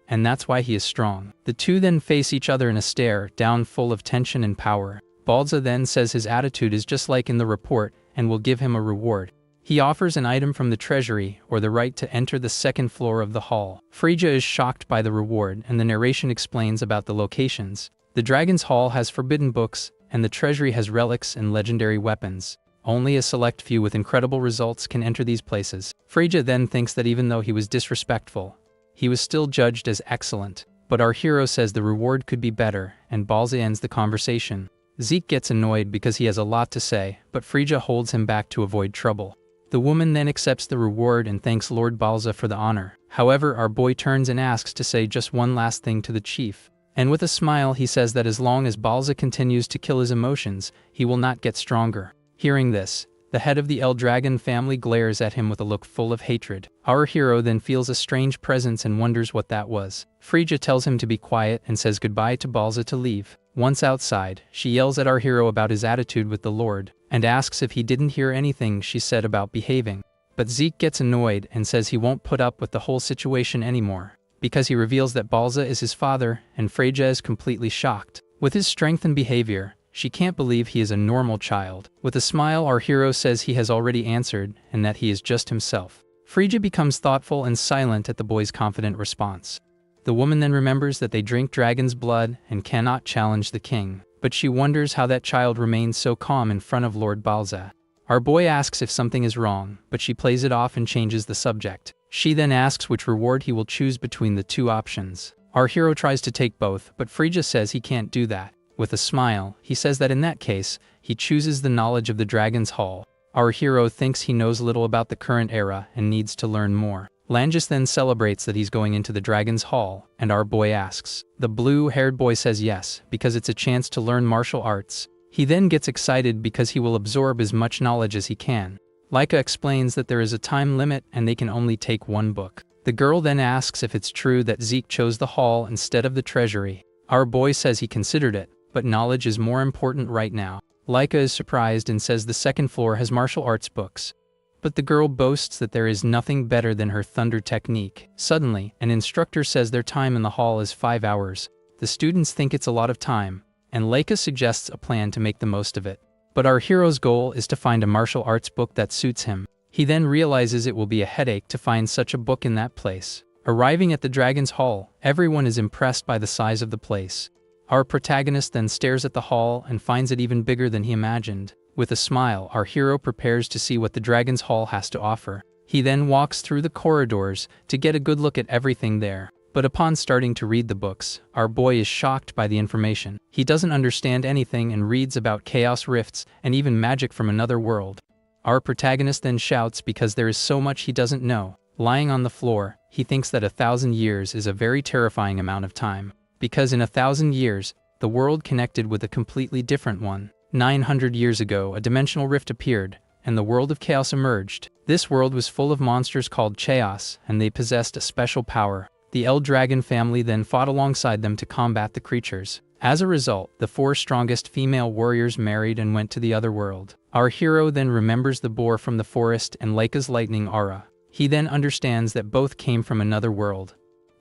And that's why he is strong. The two then face each other in a stare down full of tension and power. Balza then says his attitude is just like in the report and will give him a reward. He offers an item from the treasury or the right to enter the second floor of the hall. Frigga is shocked by the reward and the narration explains about the locations. The Dragon's Hall has forbidden books and the treasury has relics and legendary weapons. Only a select few with incredible results can enter these places. Frigga then thinks that even though he was disrespectful, he was still judged as excellent. But our hero says the reward could be better and Balza ends the conversation. Zeke gets annoyed because he has a lot to say, but Frigga holds him back to avoid trouble. The woman then accepts the reward and thanks Lord Balza for the honor. However, our boy turns and asks to say just one last thing to the chief. And with a smile he says that as long as Balza continues to kill his emotions, he will not get stronger. Hearing this, the head of the El Dragon family glares at him with a look full of hatred. Our hero then feels a strange presence and wonders what that was. Frigga tells him to be quiet and says goodbye to Balza to leave. Once outside, she yells at our hero about his attitude with the Lord, and asks if he didn't hear anything she said about behaving. But Zeke gets annoyed and says he won't put up with the whole situation anymore, because he reveals that Balza is his father, and Frigga is completely shocked. With his strength and behavior, she can't believe he is a normal child. With a smile, our hero says he has already answered, and that he is just himself. Frigga becomes thoughtful and silent at the boy's confident response. The woman then remembers that they drink dragon's blood and cannot challenge the king, but she wonders how that child remains so calm in front of Lord Balza. Our boy asks if something is wrong, but she plays it off and changes the subject. She then asks which reward he will choose between the two options. Our hero tries to take both, but Frigga says he can't do that. With a smile, he says that in that case, he chooses the knowledge of the Dragon's Hall. Our hero thinks he knows little about the current era and needs to learn more. Langis then celebrates that he's going into the Dragon's Hall, and our boy asks. The blue-haired boy says yes, because it's a chance to learn martial arts. He then gets excited because he will absorb as much knowledge as he can. Laika explains that there is a time limit and they can only take one book. The girl then asks if it's true that Zeke chose the hall instead of the treasury. Our boy says he considered it, but knowledge is more important right now. Laika is surprised and says the second floor has martial arts books. But the girl boasts that there is nothing better than her thunder technique. Suddenly, an instructor says their time in the hall is 5 hours. The students think it's a lot of time, and Laika suggests a plan to make the most of it. But our hero's goal is to find a martial arts book that suits him. He then realizes it will be a headache to find such a book in that place. Arriving at the Dragon's Hall, everyone is impressed by the size of the place. Our protagonist then stares at the hall and finds it even bigger than he imagined. With a smile, our hero prepares to see what the Dragon's Hall has to offer. He then walks through the corridors to get a good look at everything there. But upon starting to read the books, our boy is shocked by the information. He doesn't understand anything and reads about chaos rifts and even magic from another world. Our protagonist then shouts because there is so much he doesn't know. Lying on the floor, he thinks that 1,000 years is a very terrifying amount of time. Because in 1,000 years, the world connected with a completely different one. 900 years ago, a dimensional rift appeared, and the world of chaos emerged. This world was full of monsters called chaos, and they possessed a special power. The El Dragon family then fought alongside them to combat the creatures. As a result, the 4 strongest female warriors married and went to the other world. Our hero then remembers the boar from the forest and Laika's lightning aura. He then understands that both came from another world,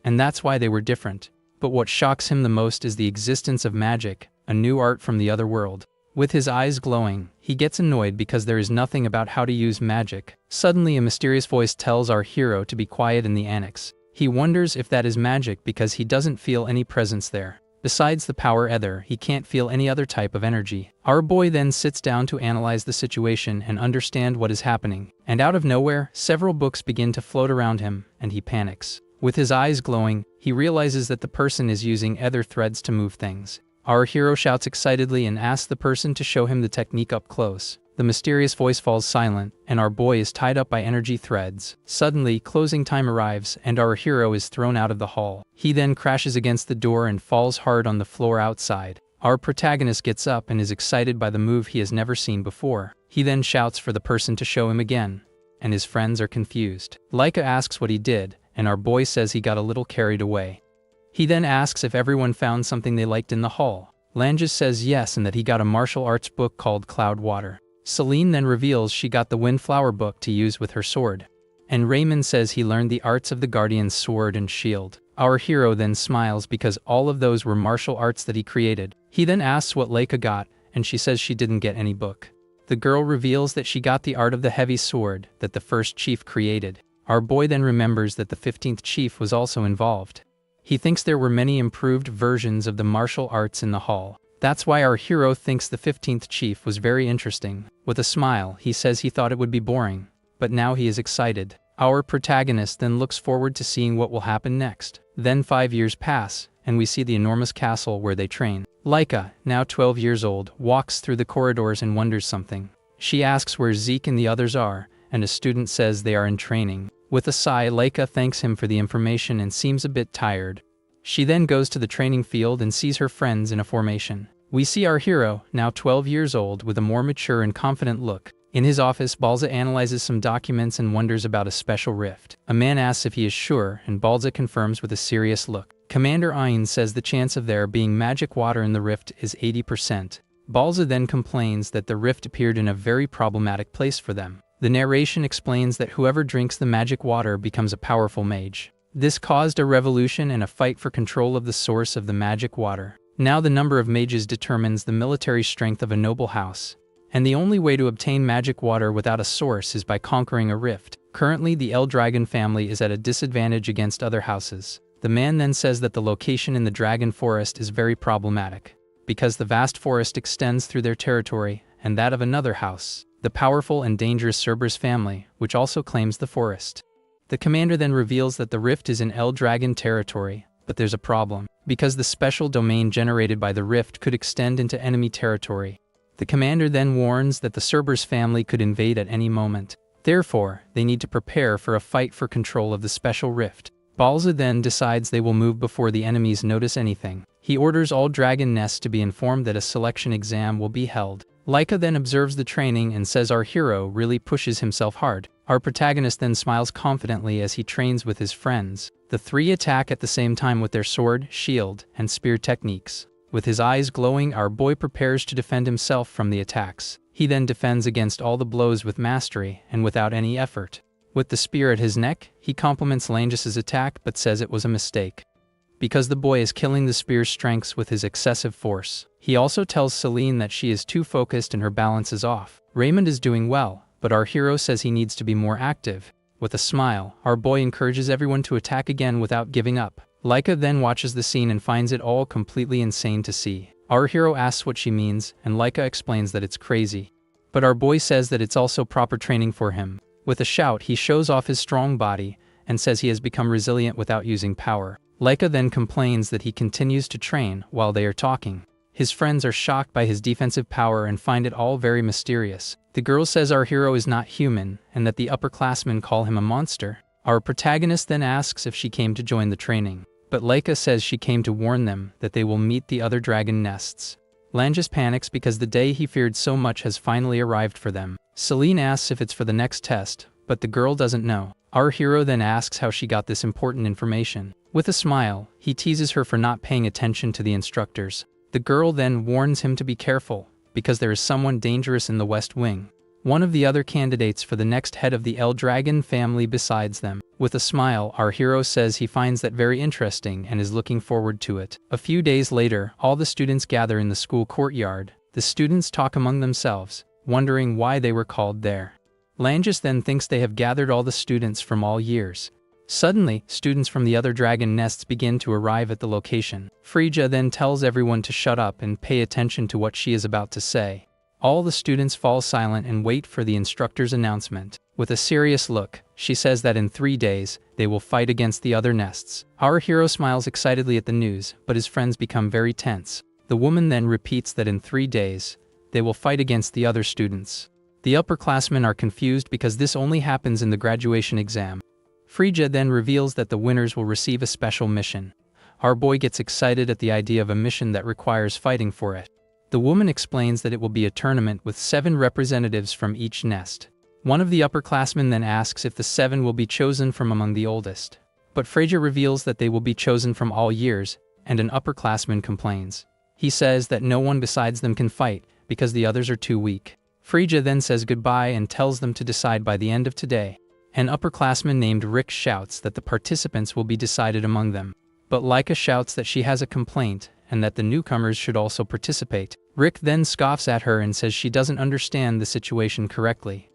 and that's why they were different. But what shocks him the most is the existence of magic, a new art from the other world. With his eyes glowing, he gets annoyed because there is nothing about how to use magic. Suddenly, a mysterious voice tells our hero to be quiet in the annex. He wonders if that is magic because he doesn't feel any presence there. Besides the power ether, he can't feel any other type of energy. Our boy then sits down to analyze the situation and understand what is happening. And out of nowhere, several books begin to float around him, and he panics. With his eyes glowing, he realizes that the person is using ether threads to move things. Our hero shouts excitedly and asks the person to show him the technique up close. The mysterious voice falls silent, and our boy is tied up by energy threads. Suddenly, closing time arrives, and our hero is thrown out of the hall. He then crashes against the door and falls hard on the floor outside. Our protagonist gets up and is excited by the move he has never seen before. He then shouts for the person to show him again, and his friends are confused. Laika asks what he did, and our boy says he got a little carried away. He then asks if everyone found something they liked in the hall. Langes says yes and that he got a martial arts book called Cloud Water. Celine then reveals she got the Windflower book to use with her sword. And Raymond says he learned the arts of the Guardian's sword and shield. Our hero then smiles because all of those were martial arts that he created. He then asks what Leica got, and she says she didn't get any book. The girl reveals that she got the art of the heavy sword that the first chief created. Our boy then remembers that the 15th chief was also involved. He thinks there were many improved versions of the martial arts in the hall. That's why our hero thinks the 15th chief was very interesting. With a smile, he says he thought it would be boring, but now he is excited. Our protagonist then looks forward to seeing what will happen next. Then 5 years pass, and we see the enormous castle where they train. Leica, now 12 years old, walks through the corridors and wonders something. She asks where Zeke and the others are, and a student says they are in training. With a sigh, Leica thanks him for the information and seems a bit tired. She then goes to the training field and sees her friends in a formation. We see our hero, now 12 years old, with a more mature and confident look. In his office, Balza analyzes some documents and wonders about a special rift. A man asks if he is sure, and Balza confirms with a serious look. Commander Ayn says the chance of there being magic water in the rift is 80%. Balza then complains that the rift appeared in a very problematic place for them. The narration explains that whoever drinks the magic water becomes a powerful mage. This caused a revolution and a fight for control of the source of the magic water. Now the number of mages determines the military strength of a noble house. And the only way to obtain magic water without a source is by conquering a rift. Currently, the El Dragon family is at a disadvantage against other houses. The man then says that the location in the Dragon Forest is very problematic, because the vast forest extends through their territory and that of another house, the powerful and dangerous Cerberus family, which also claims the forest. The commander then reveals that the rift is in El Dragon territory, but there's a problem, because the special domain generated by the rift could extend into enemy territory. The commander then warns that the Cerberus family could invade at any moment. Therefore, they need to prepare for a fight for control of the special rift. Balza then decides they will move before the enemies notice anything. He orders all dragon nests to be informed that a selection exam will be held. Leica then observes the training and says our hero really pushes himself hard. Our protagonist then smiles confidently as he trains with his friends. The three attack at the same time with their sword, shield, and spear techniques. With his eyes glowing, our boy prepares to defend himself from the attacks. He then defends against all the blows with mastery and without any effort. With the spear at his neck, he compliments Langis's attack but says it was a mistake, because the boy is killing the spear's strengths with his excessive force. He also tells Celine that she is too focused and her balance is off. Raymond is doing well, but our hero says he needs to be more active. With a smile, our boy encourages everyone to attack again without giving up. Leica then watches the scene and finds it all completely insane to see. Our hero asks what she means, and Leica explains that it's crazy. But our boy says that it's also proper training for him. With a shout, he shows off his strong body and says he has become resilient without using power. Leica then complains that he continues to train while they are talking. His friends are shocked by his defensive power and find it all very mysterious. The girl says our hero is not human and that the upperclassmen call him a monster. Our protagonist then asks if she came to join the training, but Leica says she came to warn them that they will meet the other dragon nests. Langis panics because the day he feared so much has finally arrived for them. Celine asks if it's for the next test, but the girl doesn't know. Our hero then asks how she got this important information. With a smile, he teases her for not paying attention to the instructors. The girl then warns him to be careful, because there is someone dangerous in the West Wing, one of the other candidates for the next head of the El Dragon family besides them. With a smile, our hero says he finds that very interesting and is looking forward to it. A few days later, all the students gather in the school courtyard. The students talk among themselves, wondering why they were called there. Langis then thinks they have gathered all the students from all years. Suddenly, students from the other dragon nests begin to arrive at the location. Frigga then tells everyone to shut up and pay attention to what she is about to say. All the students fall silent and wait for the instructor's announcement. With a serious look, she says that in 3 days, they will fight against the other nests. Our hero smiles excitedly at the news, but his friends become very tense. The woman then repeats that in 3 days, they will fight against the other students. The upperclassmen are confused because this only happens in the graduation exam. Frigga then reveals that the winners will receive a special mission. Our boy gets excited at the idea of a mission that requires fighting for it. The woman explains that it will be a tournament with 7 representatives from each nest. One of the upperclassmen then asks if the 7 will be chosen from among the oldest. But Frasier reveals that they will be chosen from all years, and an upperclassman complains. He says that no one besides them can fight, because the others are too weak. Frasier then says goodbye and tells them to decide by the end of today. An upperclassman named Rick shouts that the participants will be decided among them. But Laika shouts that she has a complaint, and that the newcomers should also participate. Rick then scoffs at her and says she doesn't understand the situation correctly,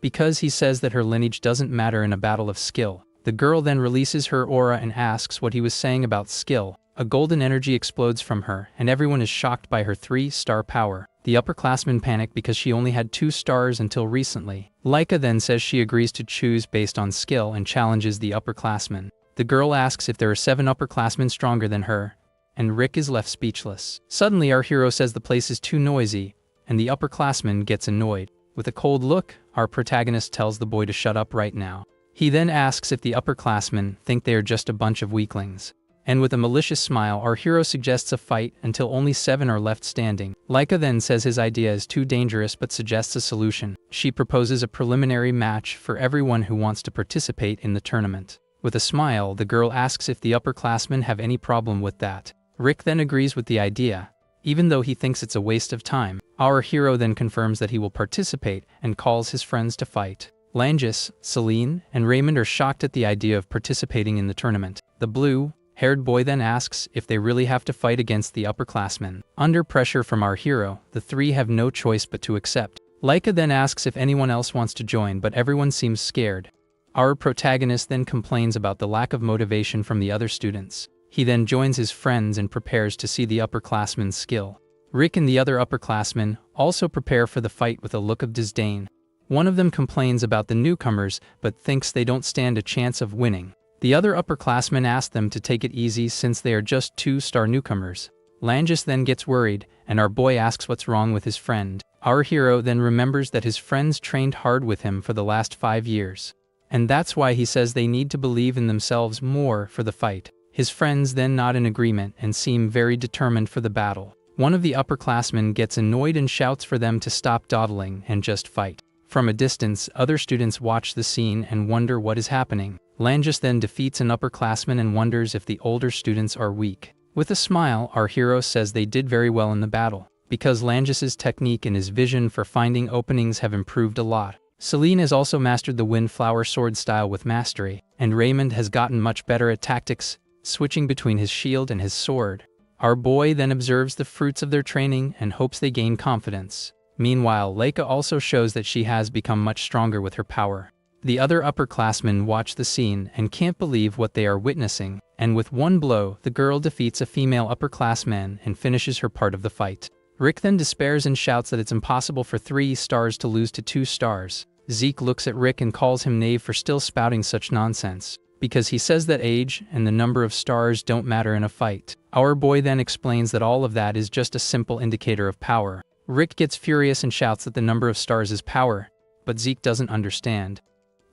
because he says that her lineage doesn't matter in a battle of skill. The girl then releases her aura and asks what he was saying about skill. A golden energy explodes from her, and everyone is shocked by her 3-star power. The upperclassmen panic because she only had 2 stars until recently. Laika then says she agrees to choose based on skill and challenges the upperclassmen. The girl asks if there are 7 upperclassmen stronger than her, and Rick is left speechless. Suddenly our hero says the place is too noisy, and the upperclassman gets annoyed. With a cold look, our protagonist tells the boy to shut up right now. He then asks if the upperclassmen think they are just a bunch of weaklings. And with a malicious smile, our hero suggests a fight until only 7 are left standing. Laika then says his idea is too dangerous but suggests a solution. She proposes a preliminary match for everyone who wants to participate in the tournament. With a smile, the girl asks if the upperclassmen have any problem with that. Rick then agrees with the idea, even though he thinks it's a waste of time. Our hero then confirms that he will participate and calls his friends to fight. Langis, Celine, and Raymond are shocked at the idea of participating in the tournament. The blue-haired boy then asks if they really have to fight against the upperclassmen. Under pressure from our hero, the 3 have no choice but to accept. Laika then asks if anyone else wants to join, but everyone seems scared. Our protagonist then complains about the lack of motivation from the other students. He then joins his friends and prepares to see the upperclassmen's skill. Rick and the other upperclassmen also prepare for the fight with a look of disdain. One of them complains about the newcomers but thinks they don't stand a chance of winning. The other upperclassmen ask them to take it easy since they are just 2-star newcomers. Langis then gets worried, and our boy asks what's wrong with his friend. Our hero then remembers that his friends trained hard with him for the last 5 years. And that's why he says they need to believe in themselves more for the fight. His friends then nod in agreement and seem very determined for the battle. One of the upperclassmen gets annoyed and shouts for them to stop dawdling and just fight. From a distance, other students watch the scene and wonder what is happening. Langis then defeats an upperclassman and wonders if the older students are weak. With a smile, our hero says they did very well in the battle, because Langis's technique and his vision for finding openings have improved a lot. Celine has also mastered the windflower sword style with mastery, and Raymond has gotten much better at tactics, switching between his shield and his sword. Our boy then observes the fruits of their training and hopes they gain confidence. Meanwhile, Laika also shows that she has become much stronger with her power. The other upperclassmen watch the scene and can't believe what they are witnessing, and with one blow, the girl defeats a female upperclassman and finishes her part of the fight. Rick then despairs and shouts that it's impossible for 3 stars to lose to 2 stars. Zeke looks at Rick and calls him naive for still spouting such nonsense, because he says that age and the number of stars don't matter in a fight. Our boy then explains that all of that is just a simple indicator of power. Rick gets furious and shouts that the number of stars is power, but Zeke doesn't understand.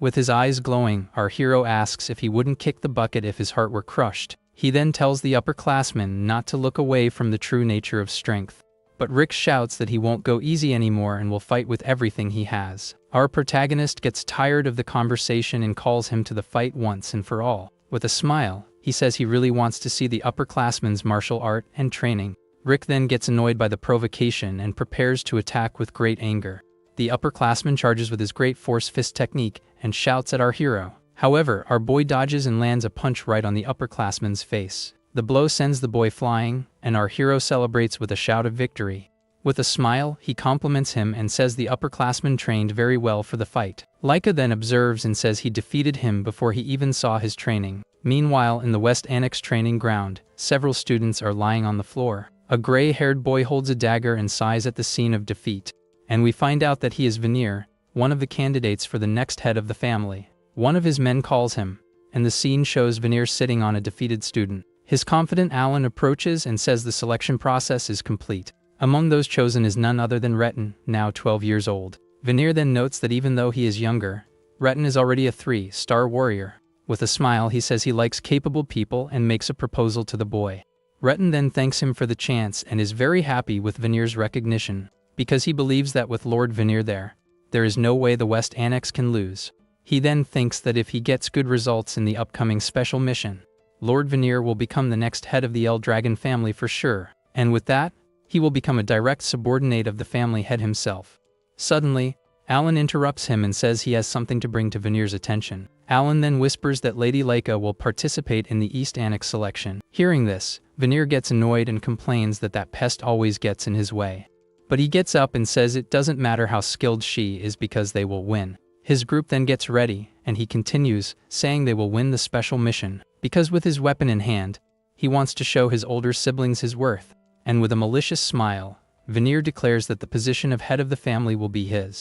With his eyes glowing, our hero asks if he wouldn't kick the bucket if his heart were crushed. He then tells the upperclassmen not to look away from the true nature of strength. But Rick shouts that he won't go easy anymore and will fight with everything he has. Our protagonist gets tired of the conversation and calls him to the fight once and for all. With a smile, he says he really wants to see the upperclassmen's martial art and training. Rick then gets annoyed by the provocation and prepares to attack with great anger. The upperclassman charges with his great force fist technique and shouts at our hero. However, our boy dodges and lands a punch right on the upperclassman's face. The blow sends the boy flying, and our hero celebrates with a shout of victory. With a smile, he compliments him and says the upperclassman trained very well for the fight. Laika then observes and says he defeated him before he even saw his training. Meanwhile, in the West Annex training ground, several students are lying on the floor. A gray-haired boy holds a dagger and sighs at the scene of defeat. And we find out that he is Veneer, one of the candidates for the next head of the family. One of his men calls him, and the scene shows Veneer sitting on a defeated student. His confident Alan approaches and says the selection process is complete. Among those chosen is none other than Retin, now 12 years old. Veneer then notes that even though he is younger, Retin is already a 3-star warrior. With a smile, he says he likes capable people and makes a proposal to the boy. Retin then thanks him for the chance and is very happy with Veneer's recognition, because he believes that with Lord Veneer there is no way the West Annex can lose. He then thinks that if he gets good results in the upcoming special mission, Lord Veneer will become the next head of the El Dragon family for sure, and with that, he will become a direct subordinate of the family head himself. Suddenly, Alan interrupts him and says he has something to bring to Veneer's attention. Alan then whispers that Lady Leica will participate in the East Annex selection. Hearing this, Veneer gets annoyed and complains that that pest always gets in his way. But he gets up and says it doesn't matter how skilled she is because they will win. His group then gets ready, and he continues, saying they will win the special mission, because with his weapon in hand, he wants to show his older siblings his worth. And with a malicious smile, Veneer declares that the position of head of the family will be his.